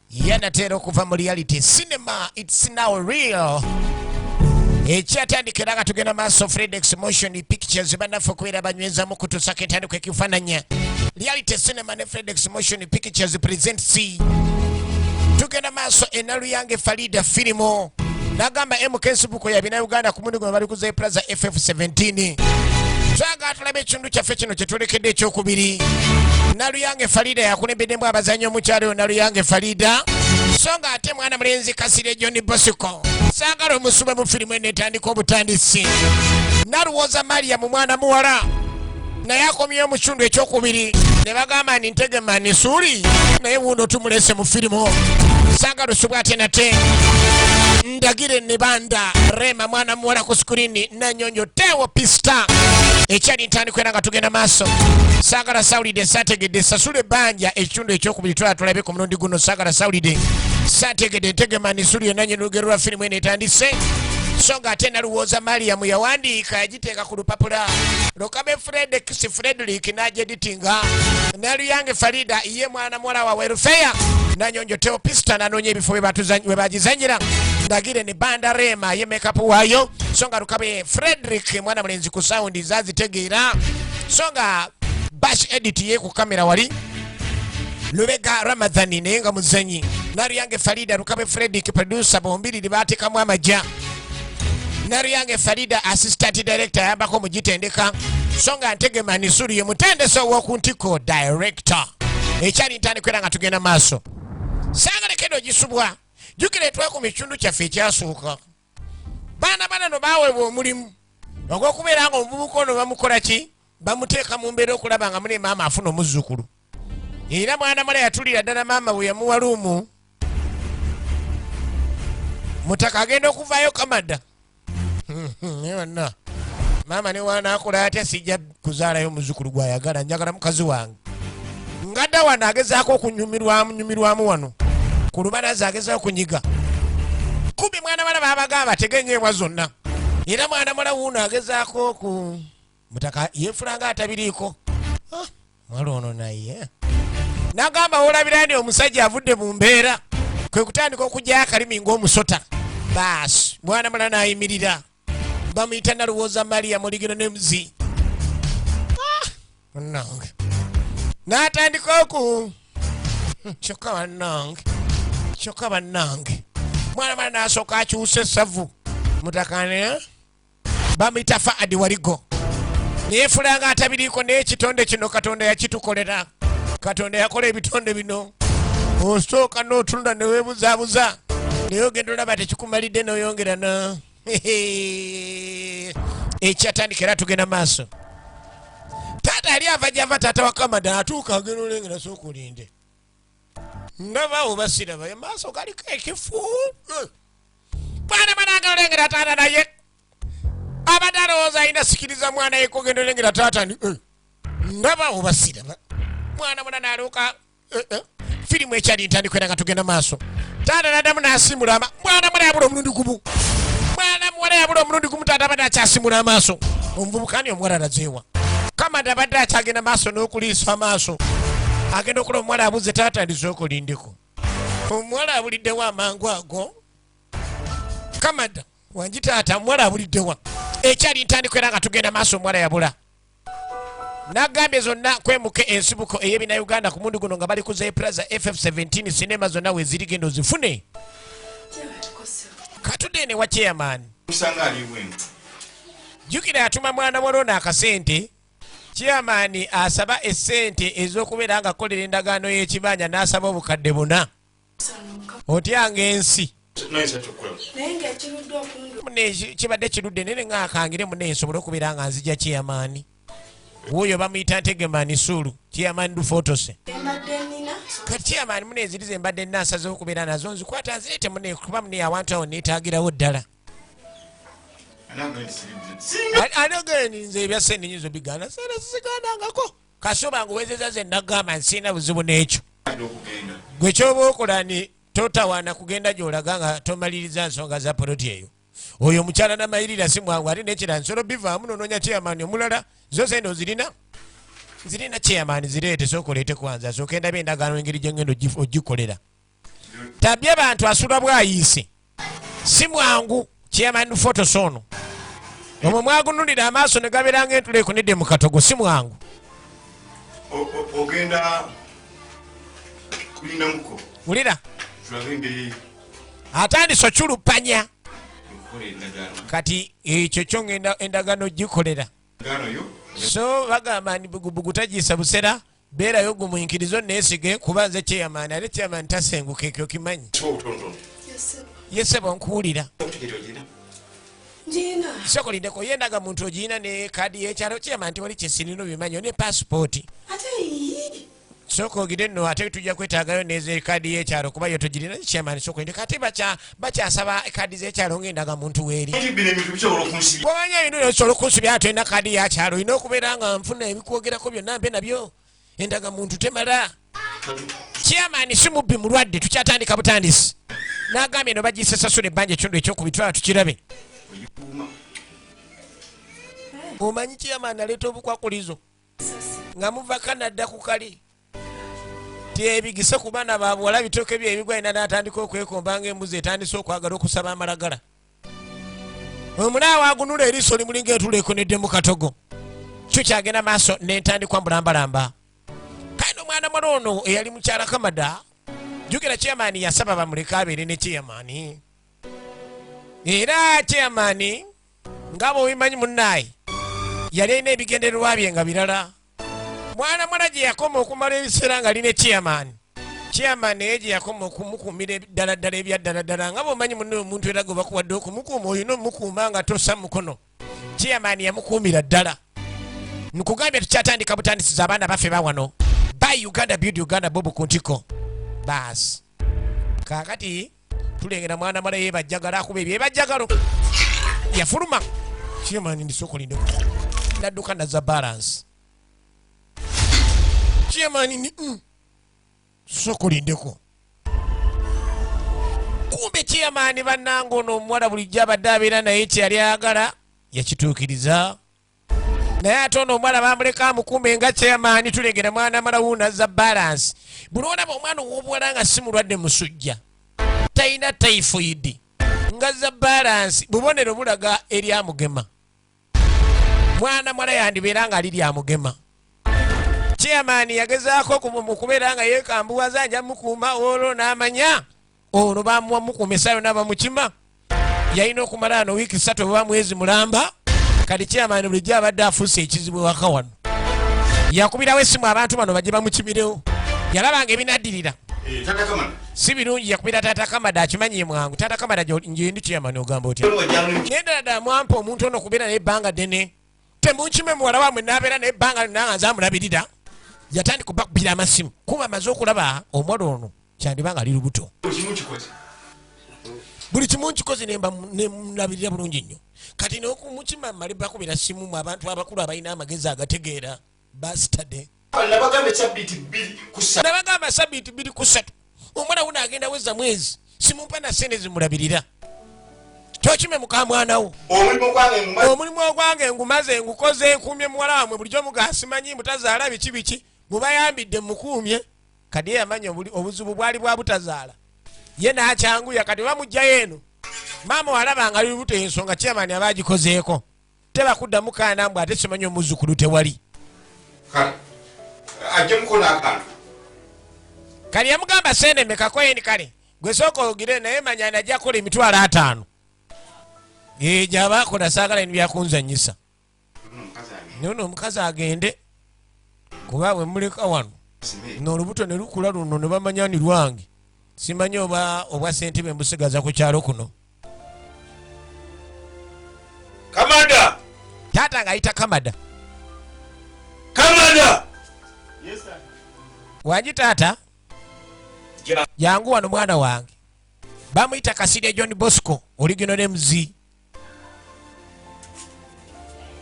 yanatera okuva mu reality cinema. It's now real. Ekyatandikira nga tugenda maaso Fredex Motion Pictures bannaffe okubeera banywezamu kutusaka entandikwa ekifaananya. Reality cinema ne Fredex Motion Pictures presents tugenda maaso Enaluyange Farida firimu. Nagamba MKSBuko ya bina Uganda ku mundi gwe bali kuza Plaza FF17. Twaga tulabe ekintu kyaffe kino kye tulekedde ekyokubiri. Naluyange Farida yakulembeddemu abazannyi omukyalo Naluyange Farida. Songa ate mwana mulenzi Kasire John Bosco. Sangalo musube mu firimu enetandika obutandisi. Naluwoza Maria mu mwana muwala. Naye akomyeyo mu kitundu ekyokubiri. Ne bagamba ni Ntegemani Suuli. Naye wuuno tumulese mu firimu. Sangalo subwa ate nate. Ndagire Nebanda Rema mwana muwala ku screen Nanyonyo Tewo Pista. Ekyali ntandikwa era nga tugenda maaso. Sagala Sawulide sategedde sasule banja ekitundu ekyokubiri tulabe ku mulundi guno. Sagala Sawulide sategedde Ntegemani Suuli Nanyonyo lugero lwa firimu enetandise. Songa ate Naluwoza Maria mu yawandiika yagiteeka ku lupapula. Lokabe Frederick n'aja editinga. Naluyange Farida ye mwana muwala wa welfare. Nanyonyo Teo Pista nanoonya ebifo we bagizanyira. Ndagire Nebanda Rema ye makeup waayo. Songa Lukabe Frederick mwana mulenzi ku sound zazitegeera. Songa Bash edit ye ku kamera wali. Lubega Ramadhani naye nga muzanyi. Naluyange Farida Lukabe Frederick producer bombiri libaatekamu amajja. Naluyange Farida assistant director yambako mugitendeka. Songa Ntegemani Suuli ye mutendesa ow'oku ntiko director. Ekyali ntandikwa nga tugenda maaso. Sagalekedo gisubwa. Jukire tweko mu kitundu kyaffe ekyasooka. Baana no baweebwa omulimu ogw'okubeera nga omuvubuka ono bamukola ki? Bamuteeka mu mbeera okulaba nga mune maama afuna omuzzukulu. Era mwana mala yatulira ddala maama bwe yamuwa luumu. Mutaka agenda okuvaayo Kamada. Yonna. Maama ne wana akola atya sijja kuzaalayo muzzukulu gw'ayagala, njagala mukazi wange. Ngadda wano agezaako okunyumirwamu wano. Ku lubalaza agezaako kunyiga. Kubi mwana mala babagamba tegenyeebwa zonna. Era mwana mala wuuno agezaako ku Mutaka yeefulanga atabiriiko. Mwala ono naye. Nagamba olabira ndi omusajja avudde mu mbeera. Kwe kutandika okujjayo akalimi ng'omusota. Baasi mwana mala n'ayimirira. Bamuyita Naluwoza Maria Muligino ne Muzi. Nange. N'atandika oku. Kyokka bannange. Mwana mala n'asooka akyusa essavu. Mutaka ne bamuyita Faadi Waligo. Neefulanga atabiriiko n'ekitonde kino Katonda yakitukolera. Katonda yakola ebitonde bino. Osooka n'otunula ne weebuzaabuza. Naye ogenda olaba tekikumalidde n'oyongera na. Ekyatandika era tugenda maaso. Taata yali ava gy'ava taata wa Kamada atuuka agenda olengera sooka olinde. Ndabaawo basiraba emaaso galiko ekifu. Mwana mwana agenda olengera taata naye. Abadde alowooza alina sikiriza mwana ye kogenda olengera taata ni. Ndabaawo basiraba. Mwana mwana n'aluuka. Firimu ekyali ntandikwa era nga tugenda maaso. Taata n'addamu n'asimula mwana mwana yabula omulundi gumu. Mwana muwala yabula omulundi gumu taata abadde akyasimula amaaso. Omuvubuka ani omuwala alazeewa. Kamada abadde akyagenda maaso n'okuliisa amaaso. Agenda okola omuwala abuze taata ndisooka olindeko. Omuwala abuliddewo amangu ago. Kamada wangi taata omuwala abuliddewa. Ekyali ntandikwa era nga tugenda maaso omuwala yabula. Nagambye zonna kwemuke ensibuko ey'ebina Uganda ku mundi guno nga bali kuza Plaza FF17 sinema zonna we ziri gendo zifune. Katudde ne wa chairman. Jukira yatuma mwana walona akasente. Chairman asaba essente ez'okubeera nga akolera endagaano y'ekibanja n'asaba obukadde buna. Otyanga ensi. Kibadde kirudde nene ng'akangire mune nsobole okubeera nga nzija chairman. Woyo bamuyita Ntegemani Suuli. Chairman du photose. Kati chairman mune ezirize mbadde nnasazeho okubeera nazo nzikwata nzireete mune kuba mune awantu awo neetaagirawo ddala. Anogeni nze ebya sente nyizo bigaana sente zisigaanangako. Kasoba nguwezeza ze nagamba nsina buzibu n'ekyo. Gwe ky'oba okola ni totawaana kugenda gy'olaga nga tomaliriza nsonga za poloti eyo. Oyo omukyala n'amayirira si mwangu ate n'ekira nsolo bivaamu n'onoonya chairman omulala zo sente ozirina. Zirina chairman zireete sooka oleete kwanza sooka endaba endagaano engeri gye ngendo ogikolera. tabye abantu asula bwayise si mwangu chairman photo sono omwo mwagunulira amaaso ne gaberanga entule ekonedde mu katogo si mwangu ogenda kulinda muko ulira tulabe atandise oculupanya kati ekyo kyongenda endagano gikolera so bagamba ni bugubugu tagiisa busera beerayo gumuyinkirizo neesige kuba nze chairman ate chairman tasenguka ekyo kimanyi yesebo nkuwulira sokolindeko yendaga muntu ogiina ne kadi yekyalo chairman tiwali kyesirino bimanyi ne passport soko ogire nno ate tujja kwetaagayo neze kadi yekyalo kuba yo togirina chairman sokolindeko ate bakyasaba kadi zekyalo ng'endaga muntu weeri bwomanya bino osobola okunsubya ate olina kadi yakyalo olina okubeera nga nfuna ebikwogerako byonna mpe nabyo endaga muntu temala chairman si mubbi mulwadde tukyatandika butandisi n'agambye no bagisesasula ebbanja ekitundu ekyokubitwala tukirabe omanyi chairman aleeta obukwakulizo nga muva Canada ku kali tyebigise ku baana babuwala bitooke byebigwa ina n'atandika okwekomba ng'embuzi etandise okwagala okusaba amalagala omunaawo agunula eriiso limulinga entula ekonedde mu katogo kyo kyagenda maaso n'entandikwa mbulambalamba kandi omwana mwala ono eyali mukyala Kamada jjukira chairman yasaba bamuleka abeere ne chairman era chairman nga bwebimanyi munnaaye yali alina ebigendererwa bye nga birala mwana mwala gye yakoma okumala ebiseera nga alina chairman naye gye yakoma okumukuumira ddala ddala ebya ddala ddala nga bwemanyi munne omuntu era gwe bakuwadde okumukuuma olina omukuuma nga tossa mukono chairman yamukuumira ddala nkugambye tukyatandika butandisiza abaana baffe bawano by Uganda build Uganda bobu kuntiko baasi kakati tulengera mwana mwala yebajjagala akuba ebyebajjagalo yafuluma chairman ndisokolindeko nadduka naza balance chairman ni sokolindeko kumbe chairman bannange ono omuwala bulijjo abadde abeera naye kyeyali ayagala yakituukiriza naye ate ono omwana bamuleka amukuume nga chairman tulengera mwana mala wuunaza balance buli olaba omwana ow'obuwala nga si mulwadde musujja talina typhoid nga za balance bubonero bulaga eri amugema mwana mwala yandibeera nga ali lyamugema chairman yagezaako kubeera nga yeekambuwaza anja mukuuma olwo n'amanya olwo bamuwa mukuumesayo n'abamukima yalina okumala ano wiiki 3 oba mwezi mulamba kati chairman bulijjo abadde afuuse ekizibu waka wano yakubirawo essimu abantu bano bajje bamukimirewo yalabanga ebinaddirira si birungi yakubira taata Kamada akimanyi mwangu taata Kamada njendi chairman ogamba otya nendala mwampa omuntu ono okubeera n'ebbanga ddene temunkime muwala wamwe n'abeera n'ebbanga nanga nzamulabirira yatandika bakubira amasimu kuba amaze okulaba omwala ono kyandibanga ali lubuto buli kimu nkikoze nemulabirira bulungi nnyo kati nokumukima mali bakubira simu mu abantu abakulu abalina amagezi agategeera bastade nabagamba sabiti 2 ku 3 omwana wuno agenda weza mwezi simumpa na sente zimulabirira kyokime muka mwanawo omulimu ogwange ngumaze ngukoze nkumye muwala wamwe bulijjo mugasimanyi mutazaala biki biki mubayambidde mukuumye kadi yamanya obuzibu bwali bwa butazaala ye n'akyanguya kati bamugjayo eno maama walabanga ali lubuto ensonga chairman aba agikozeeko tebakuddamu kaana mbw ate simanyi omuzzukulu tewali kali yamugamba sente mekako yeni kale gwe sooka ogire naye manya najja kola emitwalo 5 gyaba akola saagala eni byakunzanyisa nono omukazi agende kuba bwe muleka wano n'olubuto ne lukula luno ne bamanya ni lwange simanyi oba obwa sente bwe mbusigaza ku kyalo kuno Kamada taata ng'ayita Kamada yes sir wangi taata jangu wano mwana wange bamuyita Kasirye John Bosco original MZ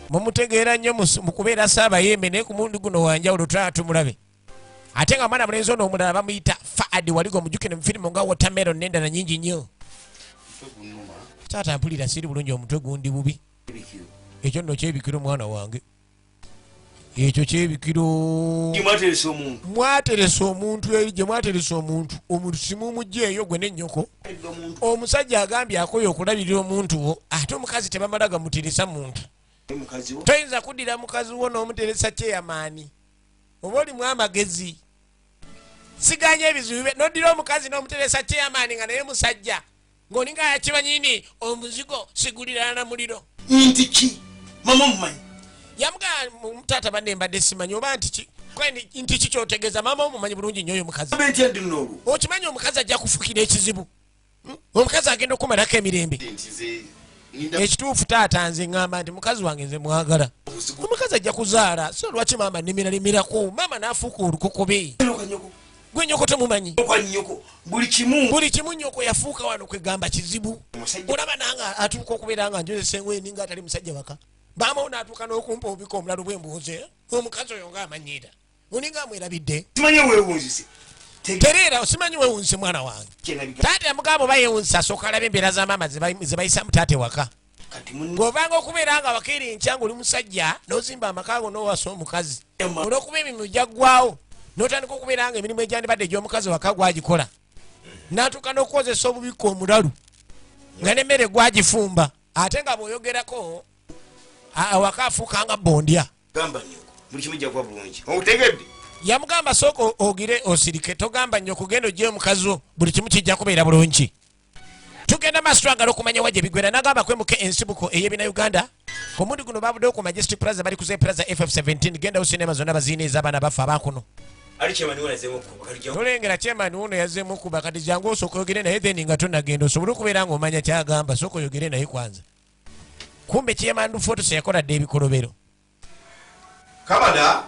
mumutegeera nnyo mu kubeera Saabayembe naye ku mundi guno wanjawulo tumulabe ate nga mwana mulenzi ono omulala bamuyita Faadi Waligo mujjukire mu firimu nga Watermelon n'endala nnyingi nnyo taata mpulira siri bulungi omutwe gundi bubi ekyo nno kyebikira omwana wange ekyo kyebikiro mwateresa omuntu eri gye mwateresa omuntu simumugjeeyo gwe nennyoko omusajja agambye akoye okulabirira omuntu wo ate omukazi tebamala gamuteresa muntu toyinza kuddira mukazi wo n'omuteresa kyeyamaani oba olimu amagezi siganya ebizibu noddira omukazi n'omuteresa kyeyamaani nga naye musajja ng'olinga yakibanyini omuzigo sigulirana na muliro nti ki mama mumanyi yamugamba taata banne mbadde simanyi oba nti ki kyotegeeza maama omumanyi bulungi nnyo oyo omukazi okimanyi omukazi ajja kufukira ekizibu omukazi agenda okumalako emirembe ekituufu taata nze ŋŋamba nti mukazi wange nze mwagala omukazi ajja kuzaala so lwaki maama nnimiramirako maama n'afuuka olukokobe gwe nyoko temumanyi buli kimu nyoko yafuuka wano kwegamba kizibu olaba nange atuuka okubeera nga njozesa engoye nga atali musajja waka maama n'atuuka n'okumpa obubika omulala bwembuuze omukazi oyo ng'amanyiira olinga amwerabidde tereera osimanyi weewunzise mwana wange taata yamugamba oba yeewunzise asooka alaba embeera za maama ze bayisamu taata ewaka ng'obanga okubeera nga wakeera enkya nga oli musajja n'ozimba amaka go n'owasa omukazi olw'okuba emirimu gyaggwawo n'otandika okubeera nga emirimu egyandibadde egy'omukazi waka gwagikola n'atuuka n'okukozesa obubika omulalu nga n'emmere gwagifumba ate nga bw'oyogerako awaka afuuka nga bondya yamugamba sooka ogire osirike togamba nnyo okugenda ogye omukazi wo buli kimu kijja kubeera bulungi tugenda maaso twagala okumanya wa gye bigwera n'agamba kwemuke ensibuko ey'ebina uganda ku mundi guno babuddewo ku majestic plaza bali kuze plaza ff17 gendawo sinema zonna baziina ez'abaana baffe abakuno tolengera kyemani wuno yazzeemu okuba kati jangu osooka oyogere naye then nga tonagenda osobole okubeera nga omanya kyagamba sooka oyogere naye kwanza kumbe kyemandu fotos yakola dde ebikolobero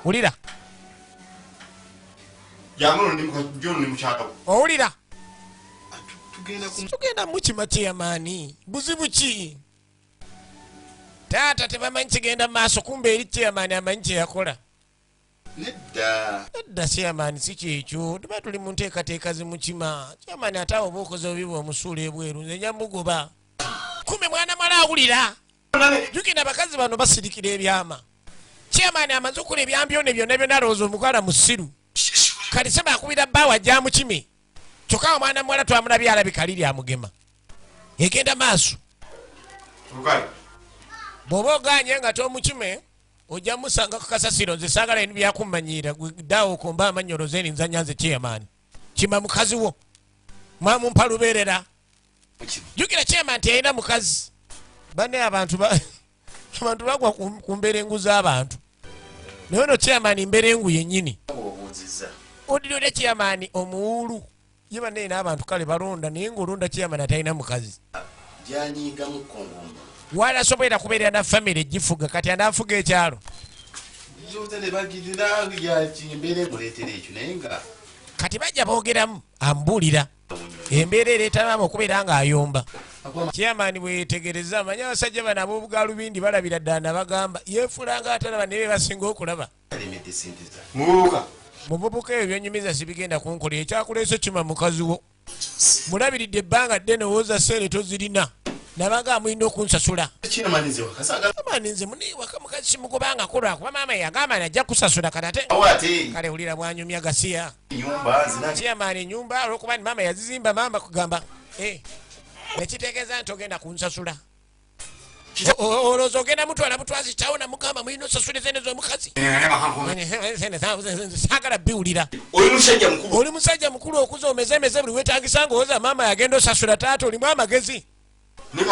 wulira owulira tugenda mukima kyeyamaani buzibu ki taata tebamanyi kigenda maaso kumbe eri kyeyamaani amanyi kyeyakola nedda kyeyamaani si kyekyo tuba tuli mu nteekateeka zimukima kyeyamaani ate awo oba okoze obiba omusuula ebweru nze nyamugoba kumbe mwana mwala awulira jukira abakazi bano basirikira ebyama kyeyamaani amaze okula ebyambyone byonna byonna alowooza omukwala musiru kati seba akubira bbaawa ajja mukime kyokka omwana muwala twamulabye alabika liri amugema egenda maaso bw'oba oganye nga tomukime ojja musanga ku kasasiro nze saagala ebintu byakumanyiira ddaawo okomba amanyoloze eri nzanya nze kyeyamaani kima mukazi wo mwamumpa lubeerera jukira kyeyamaani nti yalina mukazi banne abantu bagwa ku mberengu z'abantu naye ono kyeyamaani mberengu yennyini odiri olya kyeyamaani omuwulu ye banne n'abantu kale balonda naye ng'olonda kyeyamaani atalina mukazi walasobola kubeera na famire egifuga kati anaafuga ekyalo kati bajja boogeramu ambuulira embeera ereeta maama okubeera nga ayomba kyeyamaani bweyetegereza amanye abasajja bano ab'obugalubindi balabira ddala nabagamba yeefulanga atalaba naye bebasinga okulaba mububuka ebyo byonyumiza sibigenda kunkolera ekyakuleese kima mukazi wo mulabiridde ebbanga ddene owooza seere tozirina nabaga amulina okunsasula amani nze muniwaka mukazi simugobangako lwakuba maama yagamba najja kusasula katate kale wulira bwanyumya gasiya kyeyamaani enyumba olwokuba ni maama yazizimba maama kugamba nekitegeeza nti ogenda kunsasula olowooza ogenda mutwala butwazi kitawo namugamba mulina osasula esente z'omukazi saagala biwulira oli musajja mukulu okuza omezemeze buli wetagisa ngaowoza maama yagenda osasula taata olimu amagezi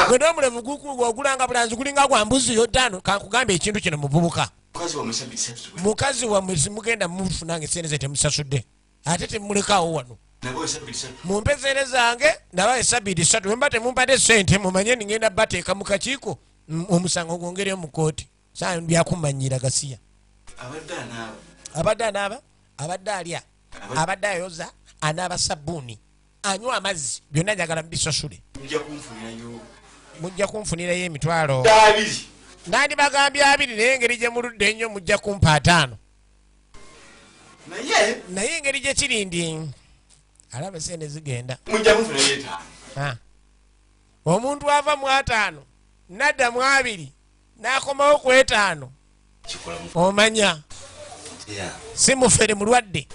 gwena omulevu ogulanga bulanzi gulinga gwa mbuzi yo ttaano kankugamba ekintu kino muvubuka mukazi wammwe simugenda mufunanga esente ze temusasudde ate temulekaawo wano mumpe sente zange ndaba esabbiiti 3 wemba temumpadde sente mumanye ningenda bateeka mu kakiiko omusango gwongereyo mu kooti saa byakumanyira gasiya abadde anaaba abadde alya abadde ayoza anaaba sabbuuni anywa amazzi byonna njagala mubisasule mujja kunfunirayo emitwalo nandi bagambye 2 naye engeri gye muludde ennyo mujja kumpa 5 naye engeri gye kirindi alaba sente zigenda omuntu ava mu 5 nadda mu 2 n'akomawo ku 5 omanya si mufere mulwadde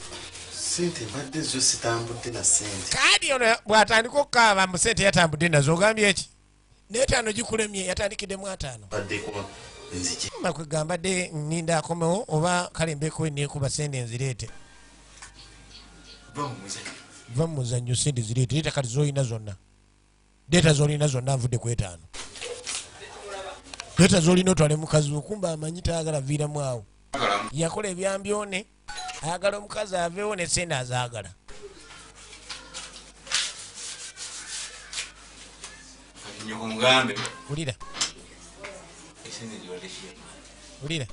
sente mbadde zo sitambudde na sente kadi ono bw'atandika okukaaba mu sente yatambudde nazo ogambye eki n'etaano gikulemye yatandikiddemu 5 baddeko nzije makwegamba dde nninda akomewo oba kale mbeeko enneekuba sente nzireete va mu muzannyo sente zireete leeta kati zolina zonna leeta zolina zonna nvudde ku 5 leeta zolina otwale mukazi okumba amanyi taagala viiramu awo yakola ebyambyone ayagala omukazi aveewo ne sente azaagala ulira ulira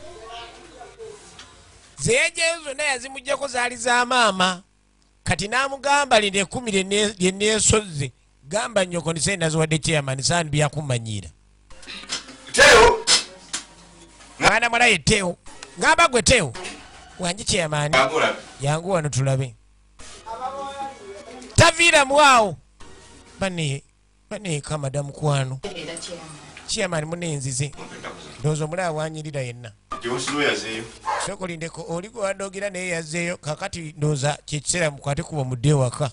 zeyajjayo zonna yazimuggyako zaali za maama kati n'amugamba lino 10 lye neesozze gamba nnyoko ni sente naziwadde chairman saani byakumanyiira mwana mwalaye Teo ngamba gwe Teo wanji chairman yangu wano tulabe taviiramu awo bane kamada mukwano chairman munenzize ndowooza omulaba wanyirira yenna sokolindeko oli gwe wadogira naye yazzeeyo kakati ndowooza kyekiseera mukwate kuba mudde ewaka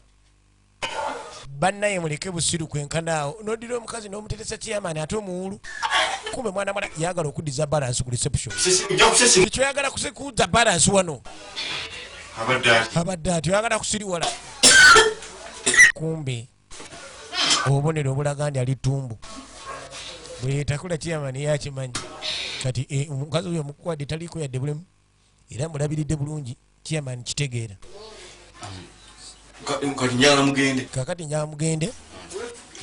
bannaye muleke busiru kwenkanaawo nodira omukazi n'omuteresa chairman ate omuwulu kumbe mwana mwana yagala okuddiza balance ku reception ekyoyagala kusekuuza balance wano abadde ati oyagala kusiriwala kumbe obubonero obulaga ndi ali ttumbu bweyetakula chairman yakimanyi kati omukazi oyo mukuwadde taliiko yadde bulemu era mulabiridde bulungi chairman kitegeera kakati njala mugende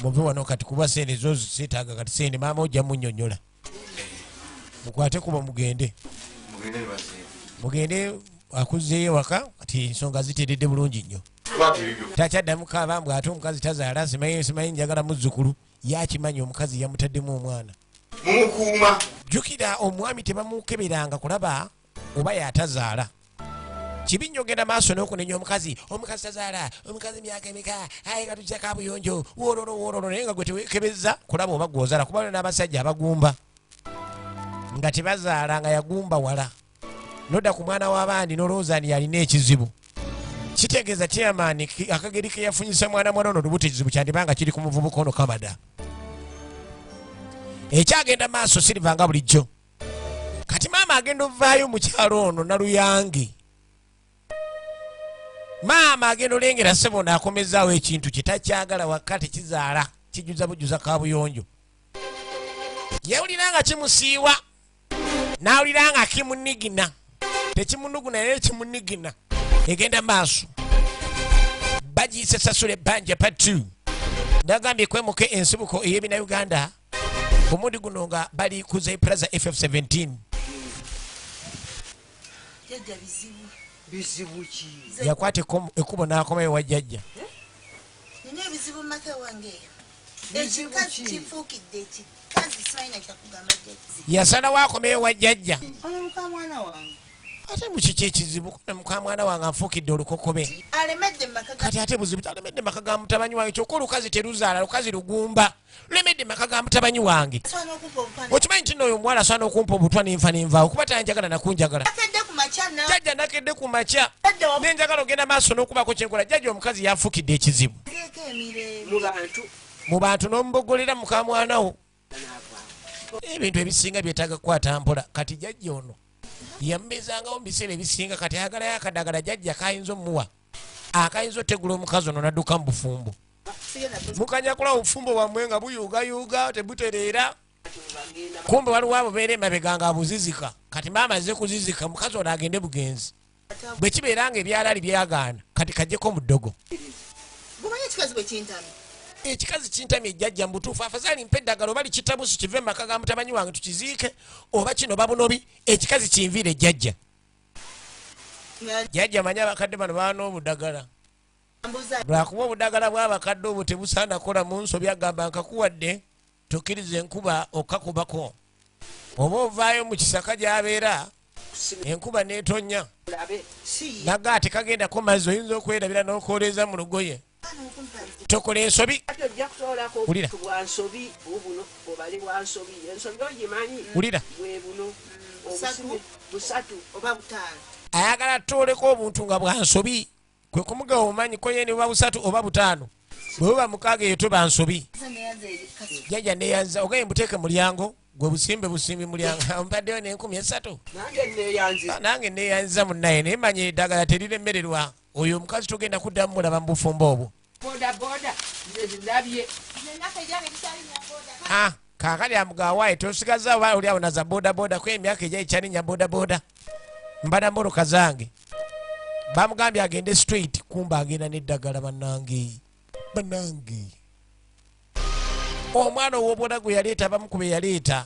muve wano kati kuba sente zo zitaaga kati sente maama ojja munnyonnyola mukwate kuba mugende akuzzeeyo waka kati ensonga ziteredde bulungi nnyo takyaddamu kaaba mbw ate omukazi tazaala simanyi njagala muzzukulu yakimanyi omukazi yamutaddemu omwana mumukuuma jjukira omwami tebamukeberanga kulaba oba yatazaala kibi nnyo ogenda maaso n'okunenya omukazi tazaala omukazi myaka emeka ayi katujja kabuyonjo woololo naye nga gwe tewekebeza kulaba oba gwozaala kuba n'abasajja abagumba nga tebazaala nga yagumba wala nodda ku mwana w'abandi n'olowooza nti yalina ekizibu kitegeeza chairman akageri ke yafunyisa mwana ono lubuto ekizibu kyandibanga kiri ku muvubuka ono kamada ekyagenda maaso Silver nga bulijjo kati maama agenda ovaayo mu kyalo ono naluyange maama agenda olengera ssebo naakomezaawo ekintu kitakyagala wakati kizaala kijjuza bujjuza kabuyonjo yewulira nga kimusiiwa n'awulira nga kimunigina tekimunuguna naye kimunigina egenda maaso bagiyise sasula ebbanja patu ndagambye kwemuke ensibuko ey'ebina Uganda omundi guno nga bali kuza Plaza FF17 yakwata ekkubo n'akomayo wa jjajja yasalawo akomeyo wa jjajja ate mukiki ekizibu kuna muka mwana wange anfuukidde olukokobe kati ate buzibu talemedde maka ga mutabanyi wange kyokka olukazi teruzaala lukazi lugumba lulemedde maka ga mutabanyi wange okimanyi nti n'oyo omuwala asaana okumpa obutwa nenvaawo kuba tayanjagala nakunjagala jjajja nakedde ku makya nenjagala ogenda maaso n'okubako kyenkola jjajja omukazi yanfuukidde ekizibu mu bantu n'omubogolera muka mwanawo ebintu ebisinga byetaaga kukwata mpola kati jjajja ono yambezangawo mu biseera ebisinga kati ayagalayo akadagala jjajja kayinza omuwa akayinza otegula omukazi ono nadduka mu bufumbo mukanyakula obufumbo bwammwe nga buyuugayuuga tebutereera kumbe waliwo abo beera emabega nga abuzizika kati maama azze kuzizika mukazi ono agende bugenzi bwe kibeera nga ebyalaali byagaana kati kajjeko mu ddogo ekikazi kintamye ejjajja mu butuufu afazaali mpa eddagala oba likitabusi kive mu maka ga mutabanyi wange tukiziike oba kino babunobi ekikazi kinviire ejjajja jjajja manyi abakadde bano baba n'obudagala lwakuba obudagala bw'abakadde obwo tebusaana kola mu nsobi agamba nkakuwadde tokkiriza enkuba okakubako oba ovaayo mu kisaka gy'abeera enkuba neetonnya naga ate kagendako mazzi oyinza okwerabira n'okwoleza mu lugoye tokola ensobi wulira wulira ayagala tuoleko obuntu nga bwansobi kwe kumugawa omanyi ko yeni buba busatu oba butaano bwe buba mukaaga eyo tuba nsobi jjajja neyanza ogaye mbuteeke mulyango gwe busimbi mulyango mpaddeyo ne13 nange neyanza munnaye naye manya eddagala teriremererwa oyo omukazi tugenda kuddamu mulaba mu bufumbo obwo kaakali amugawaaye tosigaza oba oli awo naza bodaboda ko emyaka ejya ekyalinya bodaboda mbada moroka zange bamugambye agende straight kumba agenda neddagala bannange omwana ow'obwoda gwe yaleeta bamukube yaleeta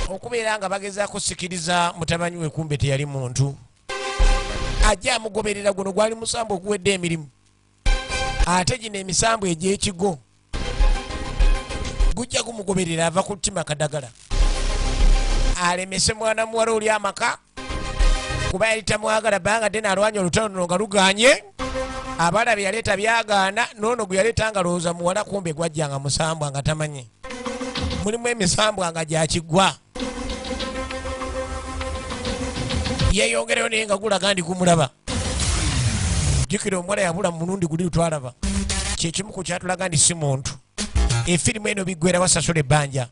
okubeera nga bagezaako sikiriza mutamanyi we kumbe teyali muntu ajja amugoberera guno gwali musambu oguwedde emirimu ate gino emisambu egy'ekigo gujja gumugoberera ava ku ttima kadagala alemese mwana muwala oli amaka kuba yali tamwagala banga dena alwanya olutalo luno nga luganye abala bye yaleeta byagaana noono gwe yaleeta nga lowooza muwala kumbe gwajjanga musambwa nga tamanyi mulimu emisambwa nga gyakigwa yeyongereyo naye nga gulaga ndi kumulaba jjukira omuwala yabula mu mulundi guli twalaba kyekimu ku kyatulaga ndi si muntu efirimu eno biggwera wasasula ebbanja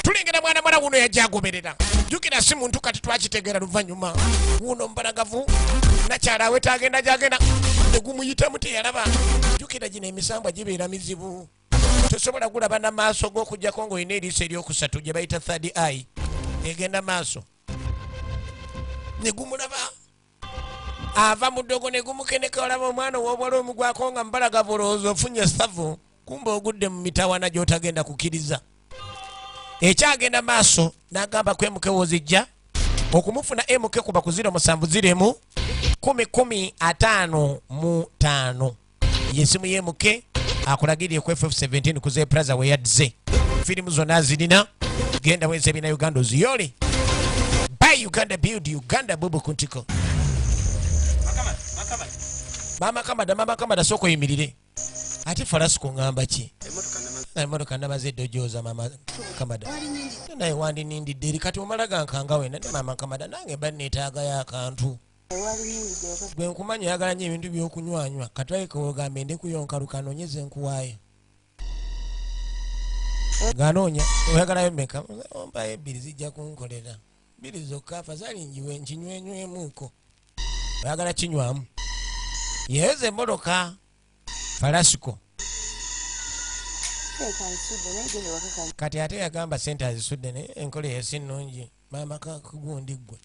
tulengera mwana mwana wuno yajja agoberera jjukira si muntu kati twakitegeera luvannyuma wuno mbalagavu nakyalawe tagenda gyagenda negumuyitamu teyalaba jjukira gino emisambwa gibeera mizibu tosobola gulaba namaaso g'okugjako ng'olina eriiso eryokusatu gye bayita third eye egenda maaso negumulaba ava mu ddogo negumukeneka olaba omwana ow'obwala omugwako nga mbalagavu olowooza ofunye savu kumba ogudde mu mitawana gy'otagenda kukkiriza ekyagenda maaso n'agamba ku emuke wozijja okumufuna emuke kuba ku 07 10 yesimu yemuke akulagiriye ku FF17 ku zeplaza we yadze firimu zonna zirina genda weze bina Uganda oziyole buy Uganda build Uganda bubu kuntiko mama kamada soko yimirire ati farasi kungamba ki emotoka namaze dojoza mama kamada naye wandi nindidde eri kati omalaga nkanga wena ne mama kamada nange banneetaaga y'akantu gwe nkumanya yagala nnyo ebintu by'okunywanywa katwaye kogambe ndi kuyonkaluka noonyeze nkuwaayo ng'anoonya oyagalayo meka ompayo 2 zijja kunkolera 2 zokka afazali njiwe nkinywenywemu oyagala kinywamu yeweza emmotoka falasiko kati ate yagamba sente azisudde naye enkola yesi nnungi maama kakugundi ggwe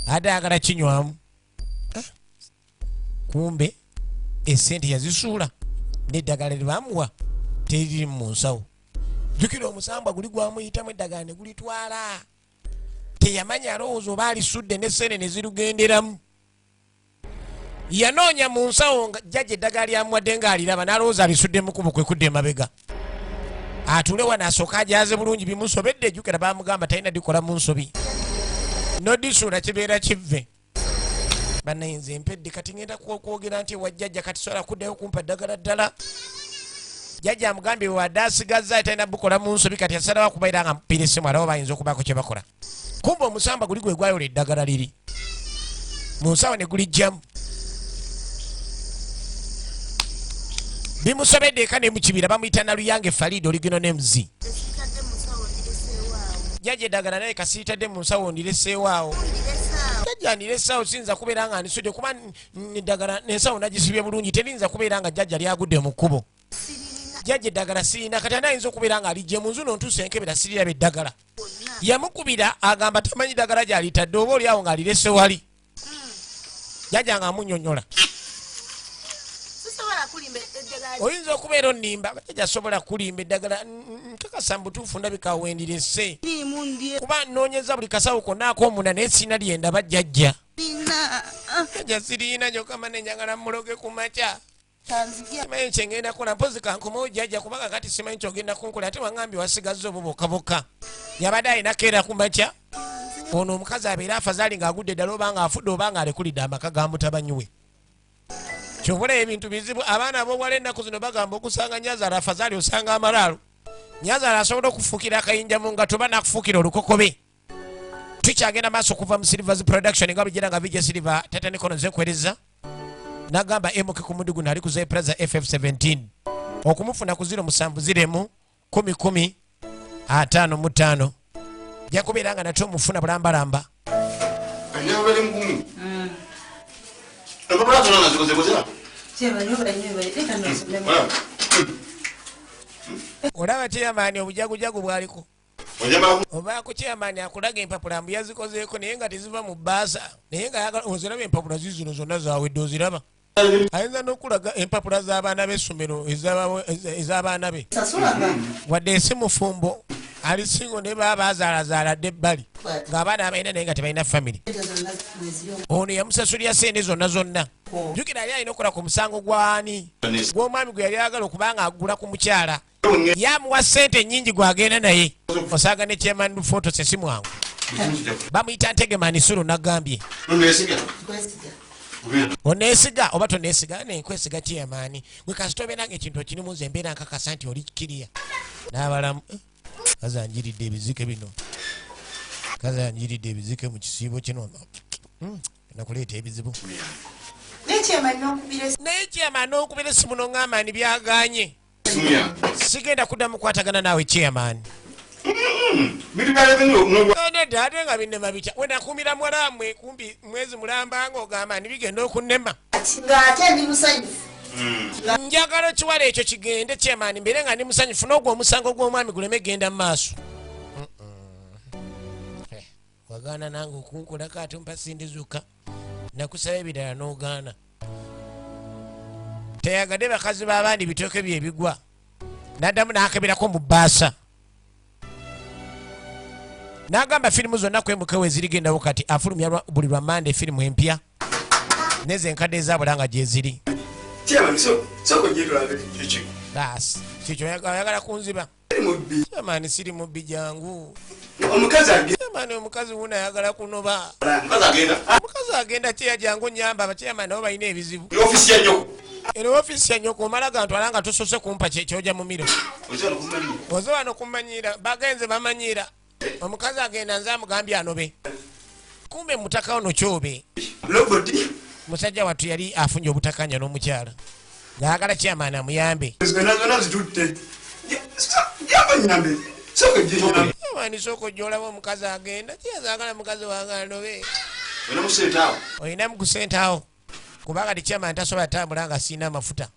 ate ayagala kinywamu kumbe esente yazisuula n'eddagala libamuwa teriri mu nsawo jjukira omusambwa guli gwamuyitamu eddagala ne gulitwala teyamanya alowooza oba alisudde n'essene ne zirugenderamu yanoonya mu nsawo nga jjajja eddagala lyamuwadde ng'aliraba n'alowooza alisudde mukubo kwe kudda emabega atule wano asooka ajaze bulungi bimusobedde ejjukira bamugamba talina dikola mu nsobi nodisuula kibeera kivve bannayinza empedde kati ngenda kwogera nti wajjajja kati sobola kuddayo kumpa ddagala ddala jjajja amugambye wadde asigazza talina bukola mu nsobi kati asalawo kubaira nga mpira essimu alabo bayinza okubaako kye bakola kumba omusamba guli gwe gwayola eddagala liri mu nsawo ne gulijjamu bimusobedde eka ne mukibira bamuyita naluyange Falido oligino nemuzi jjajja eddagala naye kasiitadde mu nsawo ndireseewaawo jjajja ndireseewo siyinza kubeera nga ndisudde kuba eddagala n'ensawo nagisibye bulungi terinza kubeera nga jjajja lyagudde mu kkubo jjajja eddagala sirina kati anayinza okubeera nga alijje mu nzu nontuusa enkebera siriraba eddagala yamukubira agamba tamanyi ddagala gyalitadde oba oliawo ng'alirese wali jjajja nga amunyonyola oyinza okubeera onimba jjajja asobola kulimba eddagala nkakasa mbutuufu ndabika wendirese kuba noonyeza buli kasawo konna ak'omunda naye sirina lyendaba jjajja jjajja siriina gyokama nenjagala muloge ku makya simanyi kyengenda kola mpozi kankomawo jjajja kubanga kati simanyi kyogenda kunkola ate wangambye wasigazza obwo bokka yabadde alinako era ku makya ono omukazi abeera afazaali ng'agudde ddala obanga afudde obanga alekulidde amaka ga mutabanyi we kyobula ebintu bizibu abaana ab'obwala ennaku zino bagamba okusanga nyazaala afazaali osanga amalaalo nyazaala asobola okufuukira akayinja mu nga toba nakufuukira olukokobe tukyagenda maaso kuva mu Silvers production nga bijira nga bijja Silver tata Nikono nze kwereza nagamba MK ku mundi guno ali ku Plaza FF17 okumufuna ku 07 10 55 jakubeera nga natyo mufuna bulambalamba olaba kyamaani obujagujagu bwaliko obaako kyamaani akulaga empapula mbu yazikozeeko naye nga teziva mu bbaasa naye nga ayagala oziraba empapula zizino zonna zawedde oziraba ayinza n'okulaga empapula z'abaana b'essomero ez'abaana be wadde esi mufumbo ali singo ne baba bazaalazaala dde ebbali ng'abaana abalina naye nga tebalina famire ono yamusasulira sente zonna jjukira yali alina okukola ku musango gwani gw'omwami gwe yali ayagala okubanga agula ku mukyala yamuwa sente nnyingi gwagenda naye osaaga ne chairman photos esimwangu bamuyita Ntegemani Sulu nagambye oneesiga oba toneesiga nenkwesiga chairman gwe kasita obeeranga ekintu okirimu nze embeera nkakasa nti oli kiriya n'abalamu kazanjiridde ebizike bino kazanjiridde ebizike mu kisiibo kino nakuleeta ebizibu naye chairman n'okubira essimu n'oŋŋamaani byaganye sigenda kuddamu kukwatagana naawe chairman nedda ate nga binnema bitya wenakumira mulamwe kumbi mwezi mulamba ng'ogamba nibigenda okunnema njagala kiwala ekyo kigende chairman mbeere nga ndi musanyufu n'ogwo omusango gw'omwami guleme genda mu maaso wagaana nange okunkolako ate mpa sindizuka nakusaba ebirala n'ogaana teyagadde bakazi b'abandi bitooke bye bigwa naddamu n'akeberako mu bbaasa n'agamba firimu zonna kwemukewo ezirigendawo kati afulumya buli lwa mande firimu empya neze enkadde ezabulanga gye ziri kikyo oyagala kunziba kyamaani siri mubbi jangu kyamaani omukazi wuno ayagala kunoba omukazi agenda kyeya jangu nyamba abakyamaani nabo balina ebizibu era ofiisi ya nyoko omala gantwala nga tosose kumpa kyojja mu miro oze wano kumanyira bagenze bamanyira omukazi agenda nze amugambye anobe kumbe mutaka ono kyobe musajja wattu yali afunye obutakanya n'omukyala ng'ayagala kyamaani amuyambe amaani sooka ojja olaba omukazi agenda kyeyazaagala mukazi wange anobe olinamu ku sente awo kubanga tekyamaani tasobola tambula nga siina amafuta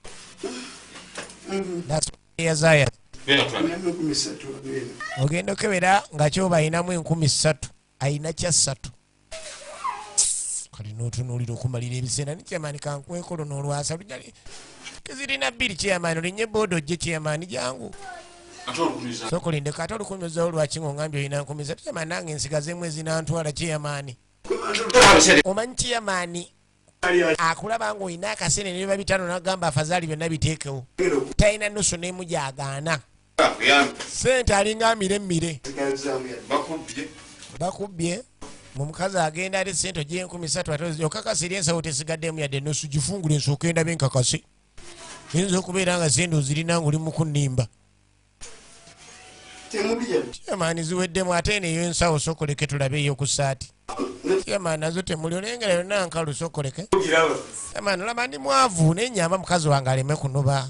yazaya ogenda okebera nga kyoba ayinamu 3,000 ayina kya 3 kali n'otunuulira okumalira ebiseera ni kyamaani kankwekolo n'olwasa lujali kezirina 2 kyamaani olinye boodo ojje kyamaani jangu sokolindeka ate olukumizawo lwaki ng'ongambye olina 3,000 kyamaani nange ensigazeemu ezinantwala kyamaani omanyi kyamaani akulaba nga olina akasene ne biba 5 nagamba afazaali byonna biteekewo talina nusu n'emu gyagaana sente alinga amiremire bakubbye omukazi agenda ate sente ogye 3,000 okakasiri ensawo tesigaddemu yadde nusu gifungula ensooka endabe enkakase yinza okubeera nga sente ozirina nga oli mu kunnimba kyamaani ziweddemu ate neyo ensawo sokoleke tulabe eyo ku saati kyamaani nazo temuli olengera yonna nkalu sokoleke kyamaani olaba ndi mwavu nenyamba mukazi wange aleme kunoba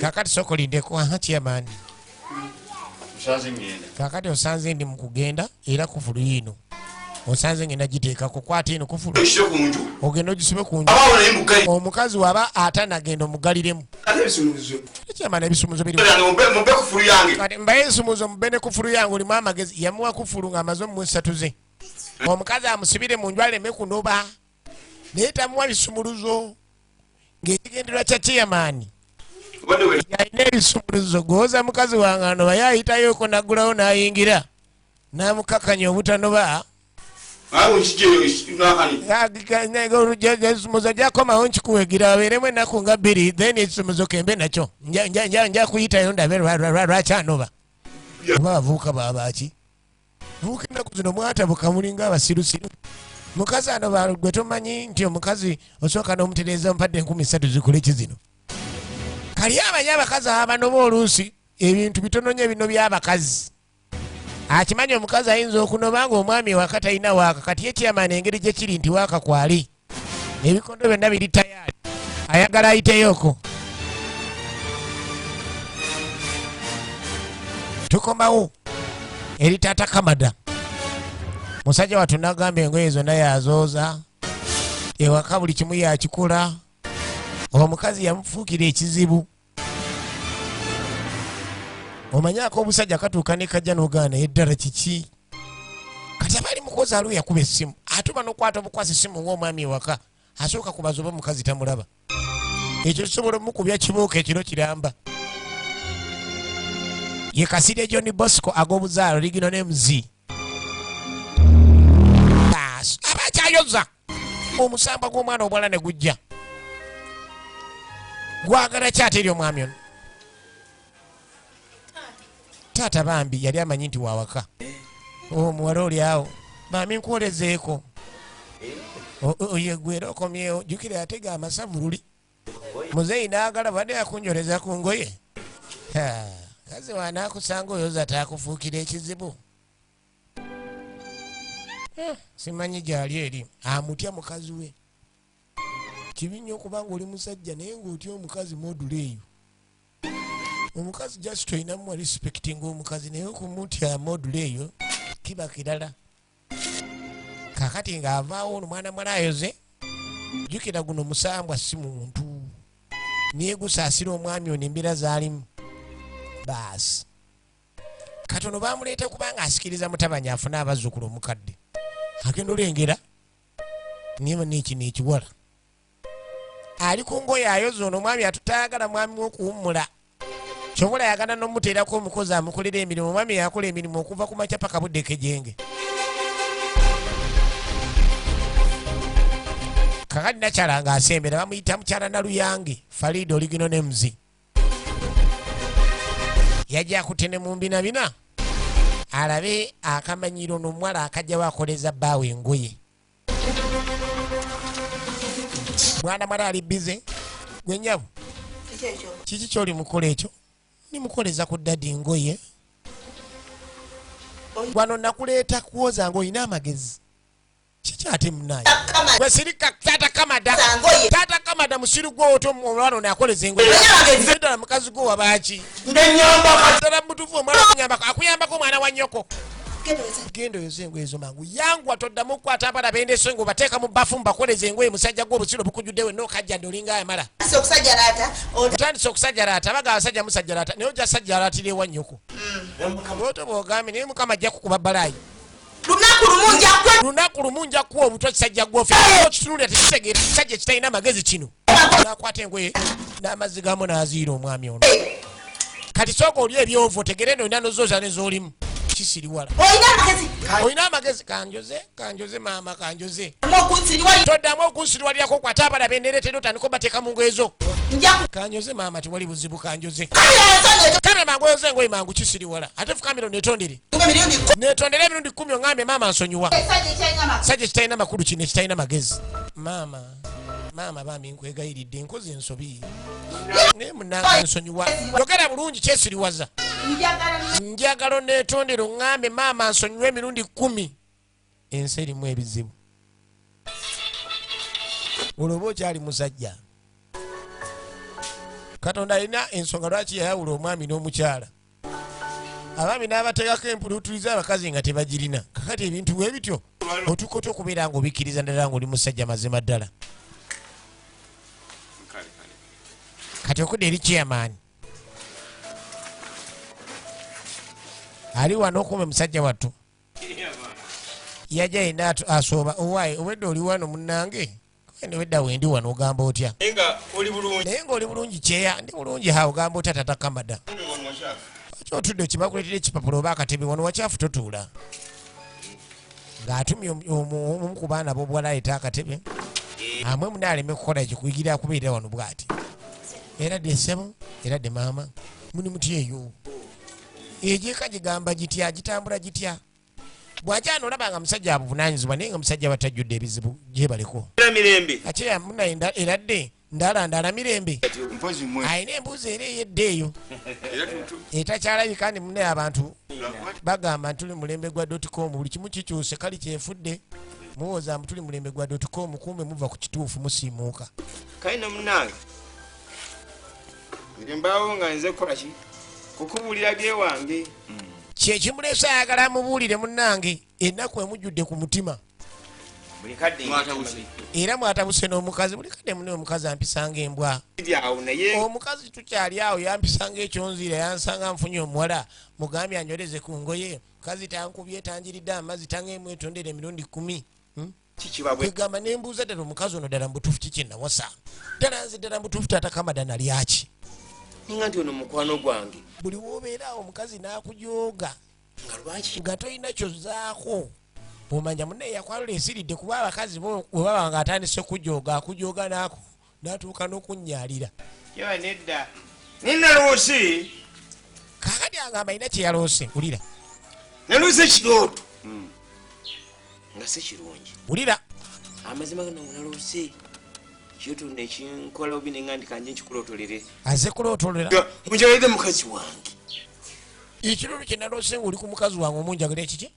kakati sokolindeko aha kyamaani kakati osanze ndi mukugenda era kufulu yino osanze ngenda giteekako kwata eno kufulu ogenda ogisibe kunju omukazi waba atanagenda omugaliremu kyamaani ebisumuzo biri kati mbaye ebisumuzo mube ne kufulu yange olimu amagezi yamuwa kufulu ng'amaze mu 3 ze omukazi amusibire mu nju aleme kunoba naye tamuwa bisumuluzo ng'ekigenderwa kya kyamaani yalina ebisumuluzo gwoza mukazi wange anoba yayitayoko naggulawo n'ayingira n'amukakanya obutanoba ekisumuzo gyakomawo nkikuwegira abeeremu ennaku nga 2 then ekisumuzo kembe nakyo nja kuyitayo ndabe lwaki anoba oba abavubuka babaki buuka ennaku zino mwatabuka mulinga abasirusiru mukazi anoba gwe tomanyi nti omukazi osooka n'omutereeza mpadde 3,000 zikole kizino kali amanyi abakazi abanoba oluusi ebintu bitono nnyo bino by'abakazi akimanyi omukazi ayinza okunoba nga omwami waka talina waaka kati ye kyamana engeri gye kiri nti waaka kwali ebikondo byonna biri tayaali ayagala ayiteyoko. Tukomawo eri taata Kamada. Musajja wattu n'agamba engoye zonna yazooza ewaka buli kimu yakikola. Omukazi yamufuukira ekizibu. Omanyako obusajja katuuka ne kajja n'ogaana eddala kiki kati abaali mukozi alu yakuba essimu atuma n'okwata obukwasi essimu ng'omwami ewaka asooka kubaza oba omukazi tamulaba. Ekyo kisobola omukubya kibooka ekiro kiramba. Ye Kasirye John Bosco ag'obuzaalo ligino n'emuzi. Baas abakyayoza omusamba gw'omwana obwala ne gujja. Gwagala kyate eri omwami ono. Taata bambi yali amanyi nti wawaka. Omuwala oli awo mami nkwolezeeko. Oyegwera okomyewo jjukira yatega amasavu luli. Muzeeyi n'agala badde yakunjoleza ku ngoye. Kazi wanaakusanga oyoza taakufuukira ekizibu. Simanyi gyali eri amutya mukazi we. Kibi nnyo okubanga oli musajja naye ng'otya omukazi modula eyo. Omukazi just toyina muwa respecting omukazi naye okumutya modula eyo kiba kirala. Kakati ng'avaawo ono mwana mwanayoze jjukira guno musambwa si muntu. Niye gusaasira omwami ono embeera zaalimu. Baasi katono bamuleeta kubanga asikiriza mutabani afuna abazzukulu omukadde. Agenda olengera niba n'eki n'ekiwala ali ku ngoye ayoza ono omwami atutayagala mwami w'okuwummula. Kyobola yagana n'omuteerako omukozi amukolera emirimu. Omwami yakola emirimu okuva ku makya paka budde kejenge. Kakati nakyala ng'asembera bamuyita mukyala Naluyange Farida oligino n'emuzi. Yajja akutene mu mbinabina alabe akamanyiro n'omuwala akajja wakoleza bbaawe engoye. Mwana mwala ali bize gwe nnyabo kiki kyoli mukola ekyo? Nimukoleza ku ddadi ngoye. Wano nakuleeta kuwoza ng'olina amagezi. Kiki ate munaye gwe sirika taata Kamada. Taata Kamada musiru gwe oto omwana ono akoleza engoye. Ddala mukazi gwe wabaaki ddala mutuufu omwana akuyambako omwana wa nnyoko. Genda oyoza engoye ezo mangu yangu atoddamu okukwata abana bendeso ngo bateeka mu bbafu mubakoleza engoye musajja gwe obusiro bukujjuddewo n'okajja dde olinga ayamala. Otandise okusajjalaata baga abasajja musajjalaata naye ojja sajjalaatira ewa nnyoko. Bw'otyo bw'ogambye naye Mukama ajja kukuba bbalayi. Lunaku lumu nja kuwa obutwa kisajja gwofe okitunulira tekitegeera kisajja kitalina magezi kino. Nakwata engoye n'amazzi gamu n'aziira omwami ono. Kati sooka oli ebyovu otegere eno olina nozooza nez'olimu. Kisiriwala olina amagezi. Kanjoze maama kanjoze. Toddamu okunsiriwalirako kwata abana bendereetera otandika obateeka mu ngoye zo. Kanjoze maama tiwali buzibu kanjoze. Kame mangu oyoze engoye mangu kisiriwala. Ate fukamiro netondere. Netondere emirundi 10 ongambe maama nsonyiwa. Sajja kitalina makulu kino kitalina magezi. Maama bambi nkwegayiridde enkozi ensobi. Naye munnange nsonyiwa. Yogera bulungi kyesiriwaza. Njagala netondere ongambe maama nsonyiwa emirundi 10. Ensi erimu ebizibu. Olwoba okyali musajja. Katonda alina ensonga lwaki yayawula omwami n'omukyala. Abaami n'abateekako empulutuliza abakazi nga tebagirina. Kakati ebintu bwe bityo otukote okubeera ng'obikkiriza ddala ng'oli musajja mazima ddala. Kati okudde eri chairman ali wano okume musajja wattu yajja yina asooba owaayi obwedde oli wano munnange wedda wendi wano ogamba otya naye ng'oli bulungi kyeya ndi bulungi ha ogamba otya tata Kamada kyotudde kibakuleetera ekipapula oba akatebe wano wakyafu totuula ng'atumye omu ku baana b'obuwala ayita akatebe amwe munaaleme kukola ekikuyigira akubeerera wano bw'ati era dde ssebo era dde maama muni muti eyo egyeka gigamba gitya gitambula gitya bw'akyano olaba nga musajja abuvunaanyizibwa naye nga musajja batajjudde ebizibu gyebaleko akyeya muna era dde ndala mirembe Mpozi mwe. ayina embuzi era eyedde eyo Era tutu. etakyalabika ndi munne abantu bagamba ntuli mulembe gwa .com buli kimu kikyuse kali kyefudde muwoza mutuli mulembe gwa .com kumbe muva ku kituufu musiimuuka Kaina munange. Mbaawo nga nze kola ki? Kukubulira bye wange. kyekimulesa ayagala mubuulire munnange ennaku emujjudde ku mutima Buli kadde Mwatabuse. era mwatabuse n'omukazi buli kadde mune omukazi ampisanga embwa awo naye omukazi tukyali awo yampisanga ekyonziira yansanga nfunye omuwala mugambye anyoleze ku ngoye mukazi tankubye tanjiridde amazzi tangeemu etondera emirundi 10 kikibabwe. kwegamba nembuuza ddala omukazi ono ddala mubutuufu kiki nawasa ddala nze ddala mubutuufu taatakamada nalyaki Ninga nti ono mukwano gwange. buli woobeera awo omukazi n'akujooga Nga lwaki? nga tolina kyozzaako omanya munne yakwalula esiridde kuba abakazi bwe baba nga atandise kujooga akujooga naako n'atuuka n'okunnyaalira Yewa nedda. Ninaloose. kaakati agamba alina kye yaloose wulira Naloose kirooto. Nga si kirungi. wulira Amazima gano naloose. Kirooto nekinkola obi nenga ndi kanje nkikulootolere. aze kulootolera Munjagalire mukazi wange. ekirolo kye naloose ng'oli ku mukazi wange omunjagala ekiki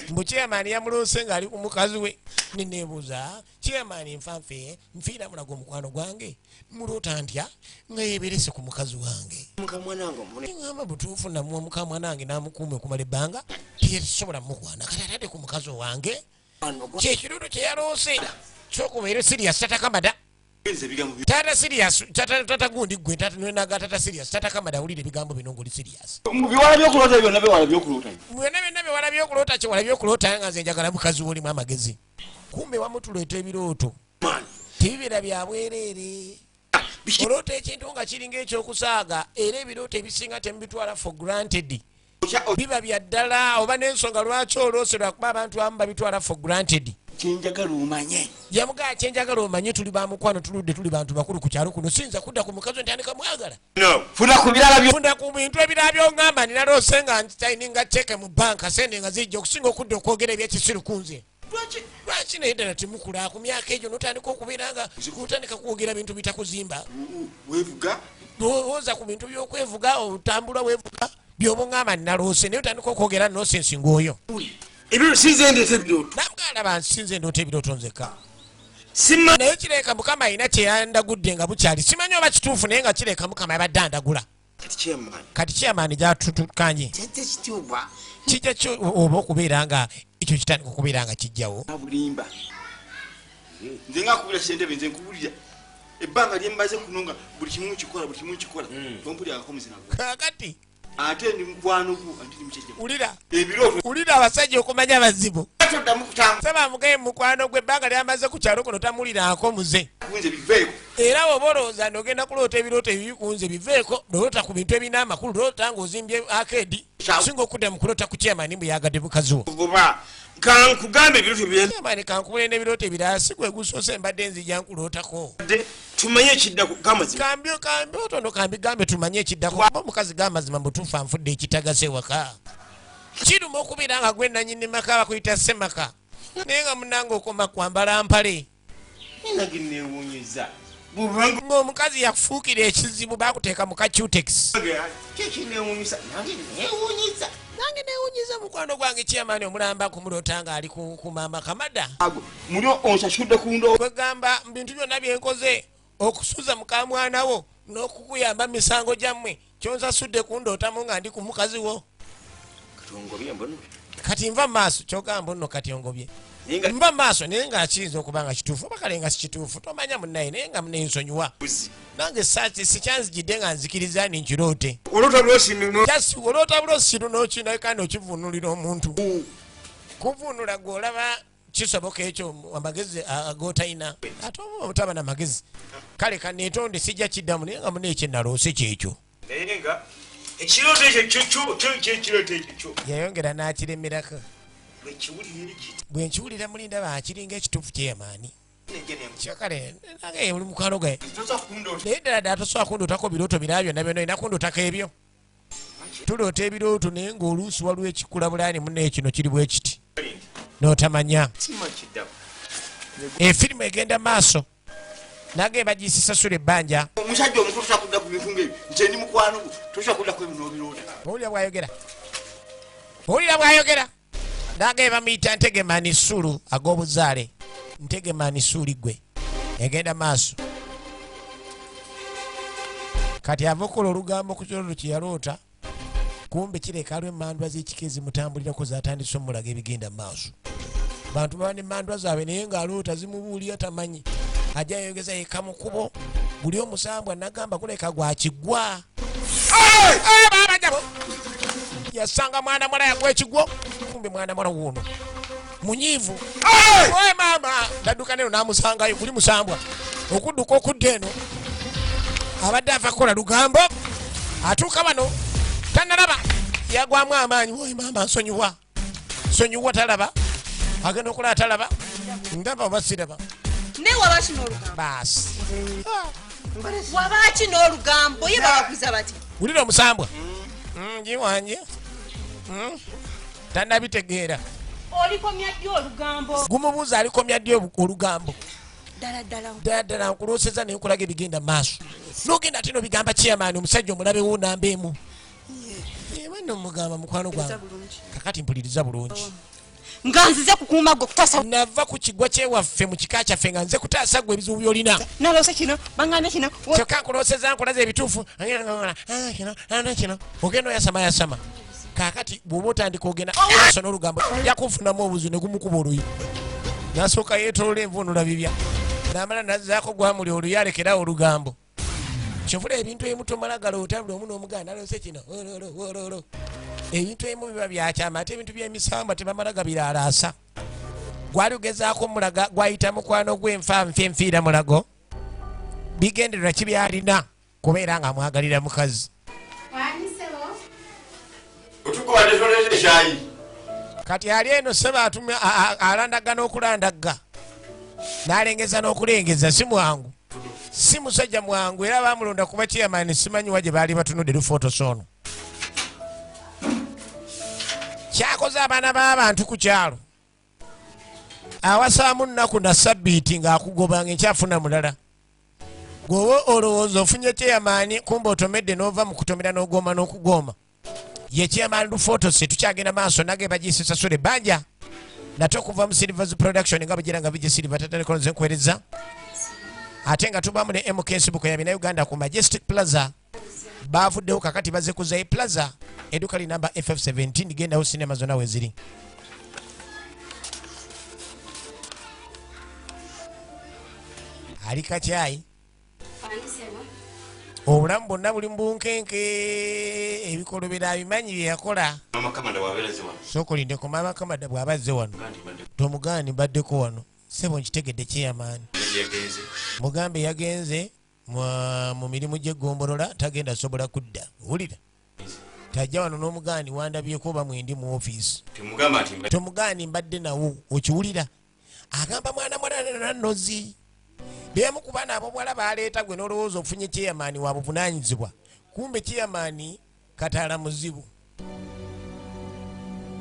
mbu chairman yamuloose ng'ali ku mukazi we nineebuuza chairman nfanfe nfiira mulaga omukwano gwange muloota ntya nga yeeberese ku mukazi wange Mukamwanange omune. ngamba butuufu namuwa mukamwanange n'amukuuma okumala ebbanga teyasobola mukwana kati atadde ku mukazi wange kyekirolo kye yaloose kyokubeera sirias tatakamada tata sirias tata gundi gwe nenaga tata sirias tatakamada wulira ebigambo bino ng'oli sirias Mu biwala by'okulota byonna bewala by'okulota. byonna byonna bewala byokulota kyewala byokulota nga nze njagala mukazi wolimu amagezi kumbe wamu tuleeta ebirooto tebibeera bya bwereere oloota ekintu nga kiringa ekyokusaaga era ebirooto ebisinga temubitwala for granted biba bya ddala oba n'ensonga lwaki oloose lwakuba abantu abamu babitwala for granted Kyenjagala omanye. yamugaa kyenjagala omanye tuli bamukwano tuludde tuli bantu bakulu ku kyalo kuno siyinza kudda ku mukazi ntandika mwagala No. Funa ku birala byo. funda ku bintu ebirala byoŋŋamba ninaloose nga ntaininga ceke mu banka sente nga zijja okusinga okudda okwogera ebyekisiru ku nze lwaki naye ddala temukula ku myaka egyo notandika okubeera nga otandika kwogera bintu bitakuzimba Wevuga. lowooza ku bintu by'okwevuga otambula weevuga byoba oŋŋamba ninaloose naye otandika okwogera nosensi ng'oyo Ebiro sinze ndeeta ebirooto. namugala bansinze ndoota ebirooto nzeka Sima naye kireka mukama alina kyeyandagudde nga bukyali simanyi oba kituufu naye nga kireka mukama yabadde andagula kati chairman. kati kyamaani gyatutukanye Tete kituba. kijja kyo oba okubeera nga ekyo kitandika okubeera nga kijjawo Abulimba. Nze ngakubira ssentebe nze nkubulira. Ebbanga lyembaze kuno nga buli kimu kikola buli kimu kikola. Tompulira akakomizi nako. kakati Ate ndi mukwano gwo andi mukyeje. wulira Ebirooto. wulira abasajja okumanya abazibu Toddamu kutanga. saba mugaye mukwano gwe ebbanga lyamaze ku kyalo kuno tamuwulirako muze Kunze biveeko. era bw'oba olowooza nogenda kuloota ebirooto ebibi kunze biveeko noloota ku bintu ebina amakulu loota ng'ozimbye akedi singa okudda mu kuloota ku kyamaani bwe yagadde bukazi wo Vuba. Kankugambe ebirooto bye. kyamaani kankubule n'ebirooto ebirala si gwe gusoose mbadde nzija nkulootako Tumanye ekiddaku kamazima. kambi otono kambigambe tumanye ekiddako oba omukazi g'amazima mutuufu anfudde ekitagase waka kiruma okubeera nga gwe nanyini maka bakuyita semaka naye nga munange okoma kwambala mpale Nage neewuunyiza. ng'omukazi yakufuukira ekizibu bakuteeka mu kacutex Kiki neewuunyisa. Nange neewuunyiza. nange neewunyiza mukwano gwange kyamaani omulamba kumulota nga ali ku maama kamada Agwe. Mulyo onsasudde ku ndo. kwegamba mu bintu byonna byenkoze okusuza mukamwana wo n'okukuyamba misango gyammwe kyonsasudde kundootamu nga ndi ku mukazi wo Katongobye mbono. kati nva maaso kyogamba nno kati ongobye Ninga mba maaso naye nga kiyinza okuba nga kituufu oba kale nga si kituufu tomanya munnaye naye nga munensonyiwa buzi. nange sikyanzijidde nga nzikiriza ni nkiroote Olota lwosino. jasi olota bulosiru n'okina kandi okivunulira omuntu kuvunula gw'olaba kisoboka ekyo amagezi ag'otalina ate oba obutaba n'amagezi kale kaneetonde sijja kiddamu naye nga muna ekyenaloose kyekyo Naye nga ekirooto ekyo kyekirooto ekyo. yayongera n'akiremerako Bwe kiwulira ekiti. bwe nkiwulira mulinda bakiringa ekituufu kyeyamaani Nejja ne kyakale nange oli mukwano gwe Toza kundoota. naye ddala ddala tosobola kundootako birooto birala byonna byonna olina kundootako ebyo tuloota ebirooto naye ng'oluusi waliwo ekikula bulaani munnaye kino kiri bwe kiti n'otamanya Sima kiddaku. efirimu egenda maaso nageba gisisasula ebbanja. Omusajja omukulu toshakudda ku bintu ng'ebyo nze ndi mukwano gwo toshakudda ku ebyo n'obiroota. Owulira bw'ayogera, owulira bw'ayogera. Nageba muyita Ntegemaani Ssuulu ag'obuzaale. Ntegemaani Ssuuli gwe egenda maaso. Kati avokola olugambo ku kyololo kye yaloota, kumbe kireka lw'emmandwa z'ekikezi mutambulirako zatandise omulaga ebigenda maaso. Bantu baba n'emmandwa zaabwe naye ng'aloota zimubuulira tamanyi. Ajja yayogeza yekka mu kkubo, buli omusambwa nagamba kuleka gwakigwa. Yasanga mwana mwala yagwa ekigwo, kumbe mwana mwala wuno munyiivu. Oye maama dadduka neno n'amusangayo guli musambwa okudduka okudda eno abadde ava kukola lugambo atuuka wano tanalaba yagwamu amaanyi. Oye maama nsonyiwa, nsonyiwa talaba agenda okola atalaba ndaba oba siraba ne waba kino olugambo baasi. waba kino olugambo ye babakuza bati Wulira omusambwa njiwanje tannabitegeera. olikomya ddi olugambo Gumubuuza alikomya ddi olugambo. ddala Ddala nkulooseza naye nkulaga ebigenda maaso. N'ogenda ate n'obigamba chairman omusajja omulabewo namba emu. Banno omugamba mukwano gwange. Kakati mpuliriza bulungi. nga nzize kukuuma gwe kutaasa Nava ku kigwa kyewaffe mu kika kyaffe nga nze kutaasa gwe ebizibu by'olina. naloose kino baŋŋambye kino Kyokka nkulooseza nkulaza ebituufu. Kino ogenda oyasama. Kaakati bw'oba otandika ogenda maaso n'olugambo yakufunamu obuzibu ne gumukuba oluyi. Nasooka yeetolola envuunula bibya. Namala nazzaako gwamuli oluyi alekerawo olugambo. Kyovula ebintu ebimu tomala galoota buli omu n'omuganda naloose kino. Ebintu ebimu biba byakyama ate ebintu by'emisamba tebamala gabiraalaasa. Gwali ogezaako mulaga gwayita mukwano gw'enfanfa enfiira mulago. Bigendererwa ki byalina kubeera nga mwagalira mukazi. Kati ali eno seba atumya alandagga n'okulandagga n'alengeza n'okulengeza si mwangu, si musajja mwangu era bamulonda kuba chairman simanyiwa gye baali batunudde lufotosono. Kyakoze abaana b'abantu ku kyalo awasaamu nnaku na sabbiiti ng'akugobanga enkyafuna mulala. Gwowe olowooza ofunye chairman kumbe otomedde n'ova mu kutomera n'ogoma n'okugoma. Ye chairman lufotose tukyagenda maaso nageba gisisasula ebbanja nate okuva mu Silvers Production nga bwegera nga vijje Silver tatandika nze nkwereza ate nga tubaamu ne MK Sibuko ya bina Uganda ku Majestic Plaza baavuddewo kakati baze kuzayi Plaza edduka li namba FF17 gendawo sinema zonna weziri. Ali kakyayi obulamu bwonna buli mu bunkenke ebikolobera abimanyi bye yakola. Sookolinde ku Maama Kamada bw'aba azze wano tomugaani mbaddeko wano sebo nkitegedde chairman mugambe yagenze mu mirimu gy'eggombolola tagenda sobola kudda. Wulira tajja wano n'omugaani wandabyeko oba mwendi mu ofiisi tomugaani mbadde nawo okiwulira agamba mwana mwana nnozi bemu ku baana ab'obuwala baleeta gwe n'olowooza ofunye chairman wa buvunaanyizibwa kumbe chairman kataala muzibu.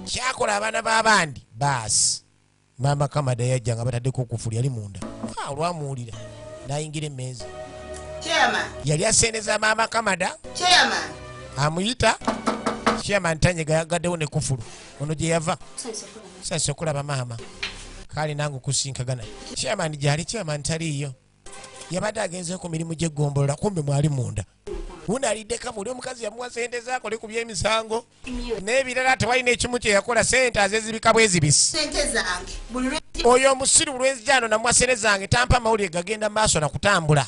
Kyakola abaana b'abandi baasi Maama Kamada yajja nga bataddeko okufuli yali munda olwamuwulira n'ayingira emmeeza. Yali asendeza Maama Kamada amuyita chairman Tanyega yagaddewo ne kufulu ono gye yava sase okulaba maama kale nange okusinkagana chairman gyali chairman taliiyo yabadde agenze ku mirimu gy'eggombolola kumbe mwali munda uno aliddeka buli omukazi yamuwa sente zaakole ku by'emisango n'ebirala tewalina ekimu kye yakola sente azezibika bwezibisi. Oyo omusiru lwenzijano namuwa sente zange tampa mawulire gagenda maaso na kutambula.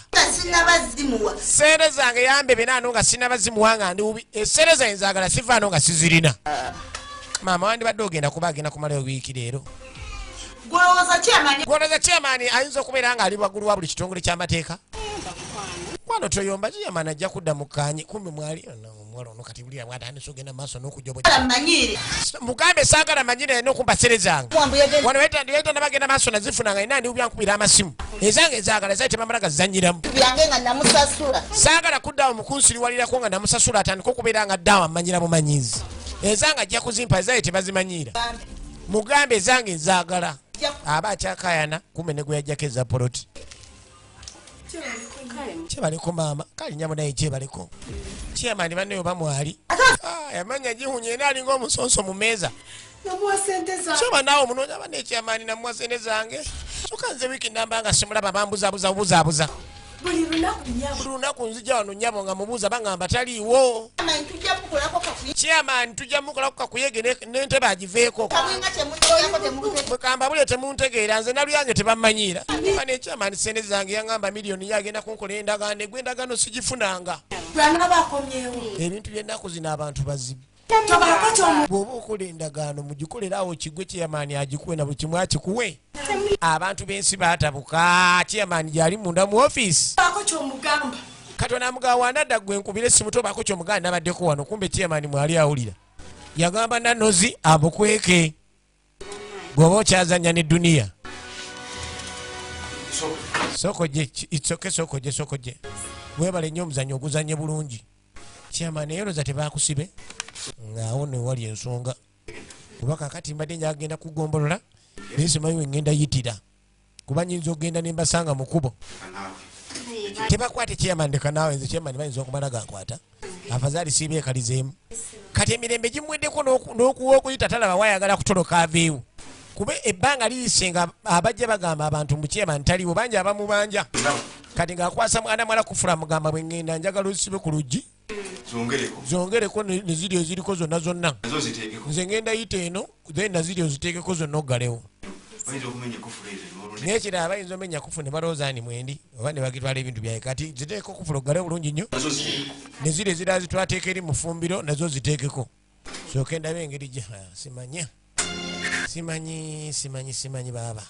Sente zange yambebe naano nga sinnabazimuwa nga ndi bubi esente zange nzaagala sivaano nga sizirina. Maama wandibadde ogenda kuba agenda kumalayo wiiki leero. Gwolooza chairman ayinza okubeera nga ali waggulu wa buli kitongole ky'amateeka. Wano toyomba chairman ajja kudda mu kaanyi kumbe mwali omuwala ono kati bulira mwatandise ogenda maaso n'okujjoba. Mugambe saagala manyire alina okumpa sere zange. Wano yayita nabagenda maaso nazifuna nga alina ndibyankubira amasimu. Ezange ezaagala zaali tebamala gazannyiramu. Saagala kuddawo mukunsiriwalirako nga namusasula atandika okubeera nga ddaawa mmanyira bumanyizi. Ezange ajja kuzimpa ezaali tebazimanyiira. Mugambe ezange nzaagala. Aba akyakayana kumbe ne gwe yajjako eza poloti. Kyebaliko maama kali nyamo naye kyebaliko chairman banne bamwali yamanya gihunye era alinga omusonso mu meeza soba naawe omunoonya banne chairman namuwa sente zange soka nze wiiki namba nga simulaba bambuzaabuza buli lunaku nzija wano nnyabo nga mubuuza bangamba taliiwo chairman tujja mukolako kakuyege n'entebe agiveeko mukamba bule temuntegeera nze naluyange tebamanyiira bane chairman sente zange yangamba miliyoni yagenda kunkola endagaano egwe endagaano sigifunanga ebintu by'ennaku zino abantu bazibu bw'oba okola endagaano mugikolerawo kigwe chairman agikuwe na buli kimu akikuwe abantu b'ensi baatabuka chairman gyali munda mu ofiisi katonda mugawa nadda gwe nkubire simu tobaako kyomuganda nabaddeko wano kumbe chairman mwali awulira yagamba nanozi amukweke bw'oba okyazanya ne duniya sokoje webale nnyo omuzannyo oguzanye bulungi chairman eyoloza tebakusibe ngaawo newali ensonga kuba kakati mbadde njagenda kugombolola naye simanyi wengenda yitira kuba nyinza okgenda nembasanga mu kkubo tebakwate chairman ndeka naawe nze chairman bayinza okumala gankwata afazaali siibeekalizeemu kati emirembe gimuweddeko n'okuwa okuyita talaba wayagala kutoloka aveewo kuba ebbanga liyisenga abajja bagamba abantu mu chairman taliwo banja abamubanja kati ng'akwasa mwana mwala kufula mugamba bwe ngenda njagala osibe ku luggi zongereko neziri eziriko zonna nze ngenda yita eno then naziri oziteekeko zonna oggalewo nekirala bayinza omenya kufu ne balowooza ni mwendi oba ne bagitwala ebintu byaye kati ziteekeko kufula oggalewo bulungi nnyo neziri ezira zitwateeka eri mu ffumbiro nazo ziteekeko sooka endabe engeri gye simanyi baaba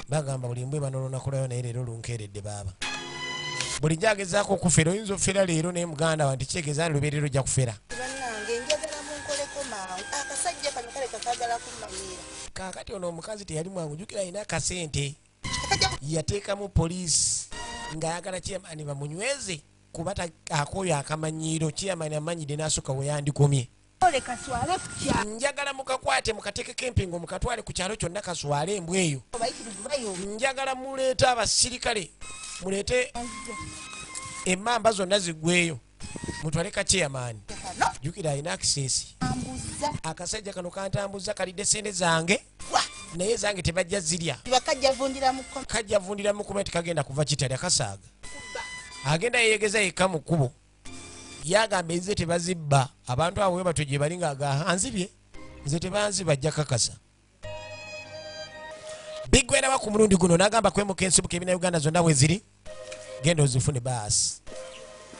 bagamba buli mbwe bano olunakulayo naye leero lunkeeredde baaba buli jagezaako okufera oyinza okufera leero naye muganda wa nti kyegeeza ni lubeerero ojja kufera kaakati ono omukazi teyali mwangu jjukira alina akasente yateekamu poliisi ng'ayagala chairman bamunyweze kuba akooyo akamanyiiro chairman amanyidde n'asooka we yandikomye njagala mukakwate mukateekeko empingo mukatwale ku kyalo kyonna kaswale embw eyo njagala muleeta abasirikale muleete emmamba zonna ziggweyo mutwale ka chairman jjukira alina akisesi akasajja kano kantambuza kalidde sente zange naye zange tebajja zirya kajja vundira mukuma tekagenda kuva kitali akasaaga agenda yeyegeza yekka mu kkubo yagamba enze tebazibba abantu abo we batyo gye bali nga anzibye nze tebanziba ajja kakasa bigwerawa ku mulundi guno n'agamba kwemuka ensibuka ebina uganda zonna bwe ziri genda ozifune baasi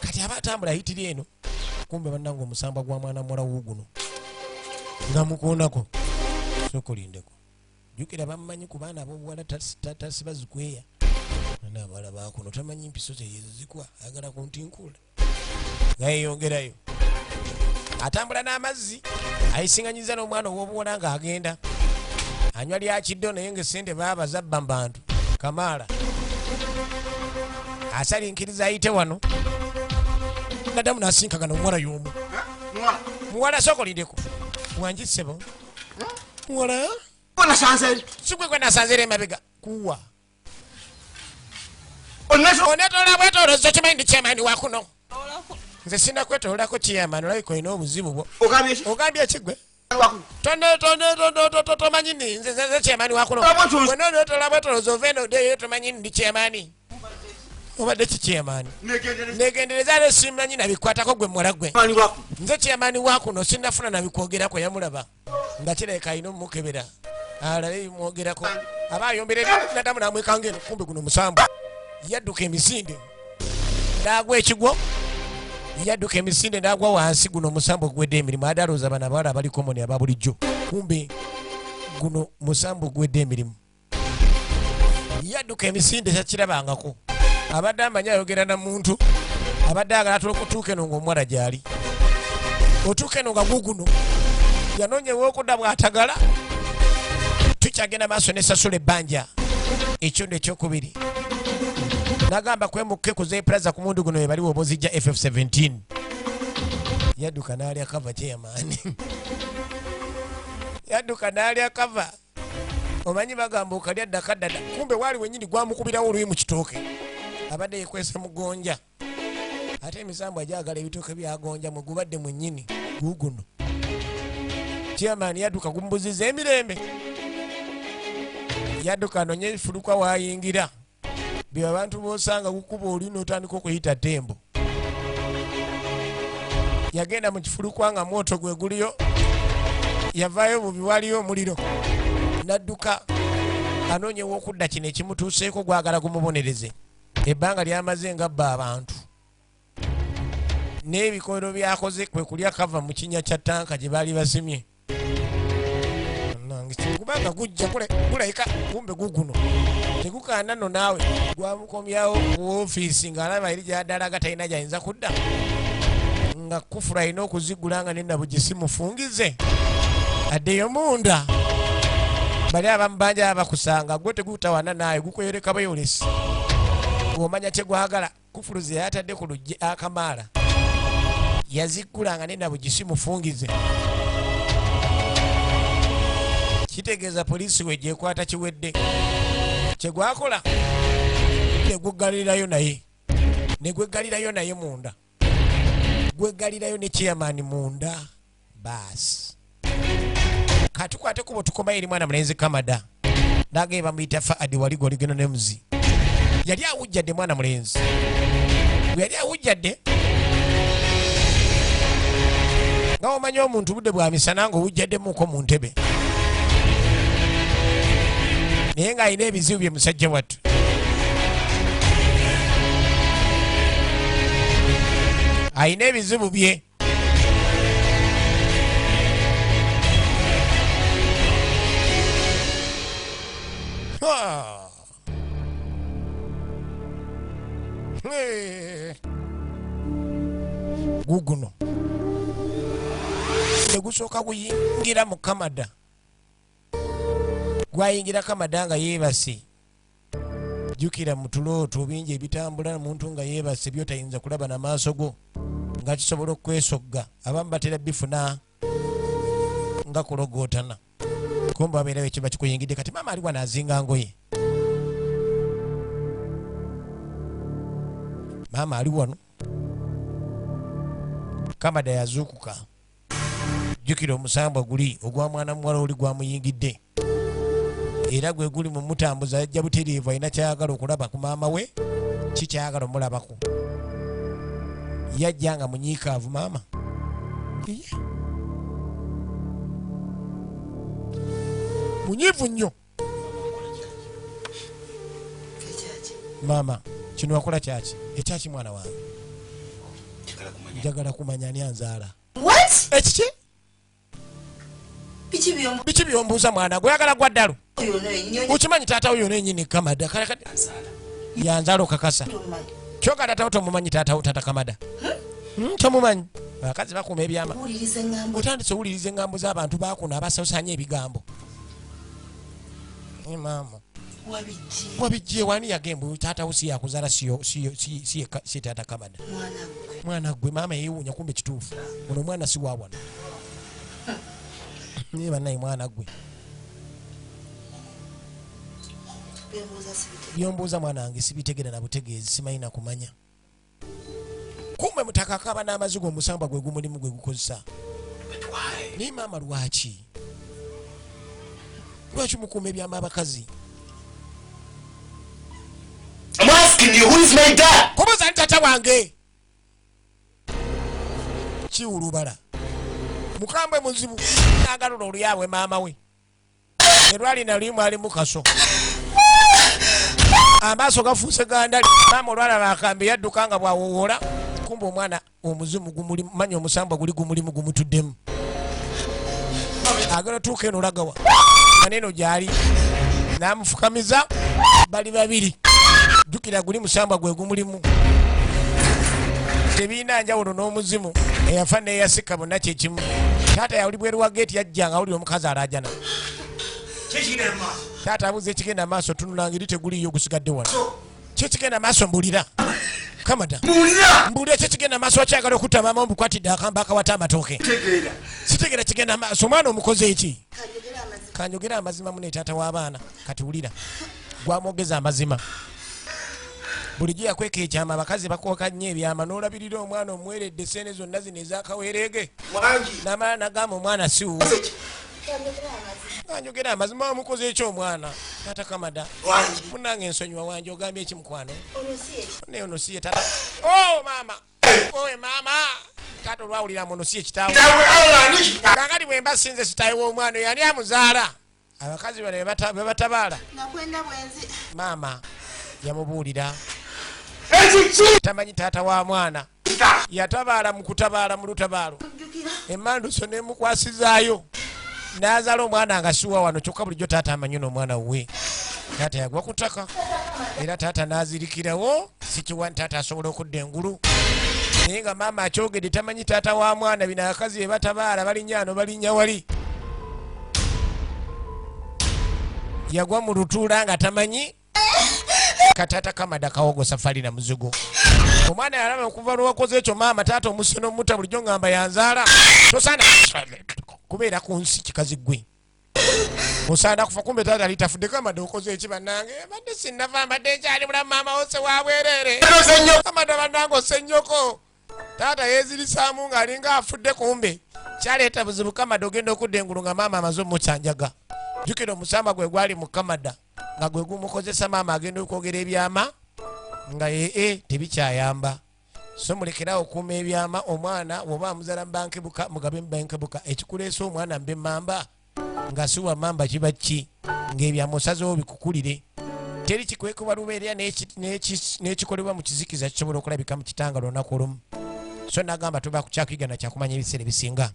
kati aba atambula ayitiri eno kumbe bannanga omusambwa gwa mwana muwala wuuguno nga mukoonako sokolindeko jjukira bamumanyi ku baana ab'obuwala tasiba zikweya naabawala bakuno tamanyi mpiso zeyezizikwa ayagala kuntinkula ngayeyongerayo atambula n'amazzi ayisinganyiza n'omwana ow'obuwala ng'agenda anywa lyakiddo naye ng'essente baaba zabba mu bantu kamaala asalinkiriza ayite wano naddamu n'asinkagana omuwala y'omu muwala sokolindeko wanjisebo muwala sigwe gwe nasanzeera emabega kuwa onetola bwetolozo kimanyi ndi chairman wakuno nze sina kwetolako chairman olabika olina obuzibu bwo ogambye ekigwe tomanyi nze chairman wakuno wenonetola bwetolozo oveno deyo tomanyi ndi chairman obadde ki chairman negendereza ale simanyi nabikwatako gwe muwala gwe nze chairman wakuno sinafuna nabikwogerako yamulaba nga kireka alina omukebera alabe bimwogerako aba ayombera naddamu namwekanga eno kumbe guno musambwa yadduka emisinde n'agwa ekigwo yadduka emisinde n'agwa wansi guno musambo ogwedde emirimu adalooza bano abawala abaliko moni aba bulijjo kumbe guno musambo ogwedde emirimu yadduka emisinde takirabangako abadde amanyi ayogera na muntu abadde agala tuuka eno ng'omuwala gyali otuuka eno nga guguno yanonyewo okudda bw'atagala tukyagenda maaso nesasula ebbanja ekyondo ekyokubiri nagamba kwemukke kuzeeplaza ku mundu guno webaliwo obozijja ff17 yadduka n'alya kava kyeyamaani yadduka n'alya kava omanyi bagamba okalya ddakaddada kumbe waali wenyini gwamukubirawo oluyi mu kitooke abadde yekwesa mugonja ate emisambo ajagala ebitooke byagonja mwegubadde mwennyini guguno chairman yadduka gumbuziza emirembe yadduka anonye fulukwa wayingira bye abantu bosanga gukuba oli n'otandika okuyita tembo yagenda mu kifulukwa nga mwoto gwe guliyo yavaayo bubi waliyo omuliro nadduka anonyewo okudda kino ekimutuuseeko gwagala gumubonereze ebbanga lyamaze ngabba abantu n'ebikolo byakoze kwe kulya kava mu kinnya kya tanka gye baali basimye kubanga gujja kulabika kumbe guguno tegukaana no naawe gwamukomyawo ku ofiisi ng'alaba eri gyadalaga talina gyayinza kudda nga kufula alina okuzigula nga nenabugisi mufungize addeyo munda bali abamu banja bakusanga gwe tegutawana naawe gukweyoleka bayolesi omanya kyegwagala kufuluzi yayatadde ku luggi akamaala yazigula nga nenabugisi mufungize kitegeeza poliisi wegyekwata kiwedde kyegwakola negwegalirayo naye negwegalirayo naye munda gwegalirayo ne chairman munda baasi katukwate kubo tukoma eri mwana mulenzi kamada nage bamuyita faadi waligo oligeno nemuzi yali awujjadde mwana mulenzi bwe yali awujjadde nga omanya omuntu budde bwamisana nga owujjaddemuko mu ntebe naye ng'alina ebizibu bye musajja wattu alina ebizibu bye guguno tegusooka kuyingira mu kamada gwayingira kamada nga yeebase jjukira mu tulooto bingi ebitambula muntu nga yeebase byotayinza kulaba na maaso go nga kisobola okwesogga abamu batera bifuna nga kulogootana kumbe abeerawo ekiba kikuyingidde kati maama ali wano azinga ngoye maama ali wano kamada yazuukuka jjukira omusambwa guli ogwa mwana muwala oli gwamuyingidde era gwe guli mu mutambuza yajja butereevu alina kyayagala okulaba ku maama we kikyayagala omulabako yajja nga munyiikaavu maama munyiivu nnyo maama kino wakola kyaki ekyaki mwana wange njagala kumanya ani anzaala ekiki biki byombuuza mwana gwe oyagala gwa ddalo ukimanyi taatawo yona enyini kamada yanzaala okakasa kyoga taatawo tomumanyi taatawo tata kamada tomumanyi abakazi bakuuma ebyama otandise owuliriza engambo z'abantu bakuno abasosanya ebigambo maama wabijje wani yagembe taatawo si yakuzaala si tata kamada mwana gwe maama yeewuunya kumbe kituufu ono omwana si wawana naye bannaye mwana gwe byombuuza mwana wange sibitegera na butegeezi simanyi na kumanya kumbe mutaka akaba n'amazigo omusamba gwe gumulimu gwe gukozesa naye maama lwaki mukuuma ebyama abakazi kubuuza ni tata wange kiwulubala mukambwe muzibu nagalula oluyabwe maama we erwalina limu ali mukaso amaaso gafuuse gandali maama olwalaba akambe yadduka nga bwawowola kumbe omwana omuzimu gumulimu manya omusambwa guli gumulimu gumutuddemu agala tuuka eno olagawa nga neno gyali namufukamiza bali babiri jjukira guli musambwa gwe gumulimu tebiina njawulo n'omuzimu eyafa neyasika bonna kyekimu taata yawuli bweru wa geeti yajjanga awulira omukazi alajana taata abuuza ekigenda maaso tunulangiri teguliyo gusigadde wano kyekigenda maaso mbulira kamada mbulira kyekigenda maaso wakyagala okutta maama omukwatidde akamba akawata amatooke sitegera kigenda maaso omwana omukoze eki kanjogera amazima mune taata w'abaana kati wulira gwamwogeza amazima bulijjo yakweka ekyama abakazi bakooka nnyo ebyama n'olabirira omwana omuweredde sente zonna zino ezakaweerege n'amala nagamba omwana siwo anjogera amazima wamukoze ekyomwana taata kamada munange ensonyiwa wanje ogambye ekimukwano naye ono siye tata maama owe maama taata olwawulira muno siye kitaawe kakati bwe mba sinze sitaawe w'omwana oyo ani amuzaala abakazi bano bebatabaala maama yamubuulira tamanyi taata wa mwana yatabaala mu kutabaala mu lutabaalo emanduso nemukwasizaayo n'azaala omwana nga siwa wano kyokka bulijjo taata amanyi n'omwana wuwe taata yagwa ku ttaka era taata n'azirikirawo sikiwa taata asobola okudda engulu naye nga maama akyogedde tamanyi taata wa mwana bino abakazi be batabaala balinnya ano balinnya wali yagwa mu lutuula nga tamanyi katata kamada kawogo safari na muzigo omwana yalaba okuva lwakoze ekyo maama taata omusi n'omutta bulijjo ngamba yanzaala tosaana kubeera ku nsi kikazi gwe osaana kufa kumbe taata litafudde kamada okoze eki bannange badde sinnava mbadde nkyali mulamu maama wose wabwerere kamada bannange osennyoko taata yeezirisaamu ng'alinga afudde kumbe kyaleeta buzibu kamada ogenda okudda engulu nga maama amaze omukyanjaga jjukira omusamba gwe gwali mu kamada nga gwe gumukozesa maama agenda okwogera ebyama nga tebikyayamba so mulekerawo okuuma ebyama omwana woba amuzala mubankebuka mugabe mubankebuka ekikuleesa omwana mbe mamba nga siwa mamba kiba ki ng'ebyama osazewo bikukulire teri kikwekuba lubeerera n'ekikolebwa mu kizikiza kisobola okulabika mu kitanga lunaku olumu so nagamba tuba kukyakuyiga na kyakumanya ebiseera ebisinga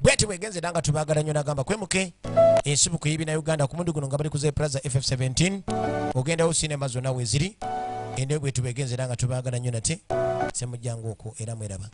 bweti bwegenze era nga tubaagala nnyo nagamba kwemuke ensibuko y'ebina Uganda ku mundi guno nga bali kuze Plaza FF17 ogendawo sinema zonna weeziri endewe bwetu bwegenze era nga tubaagala nnyo nate semujjangu okwo era mweraba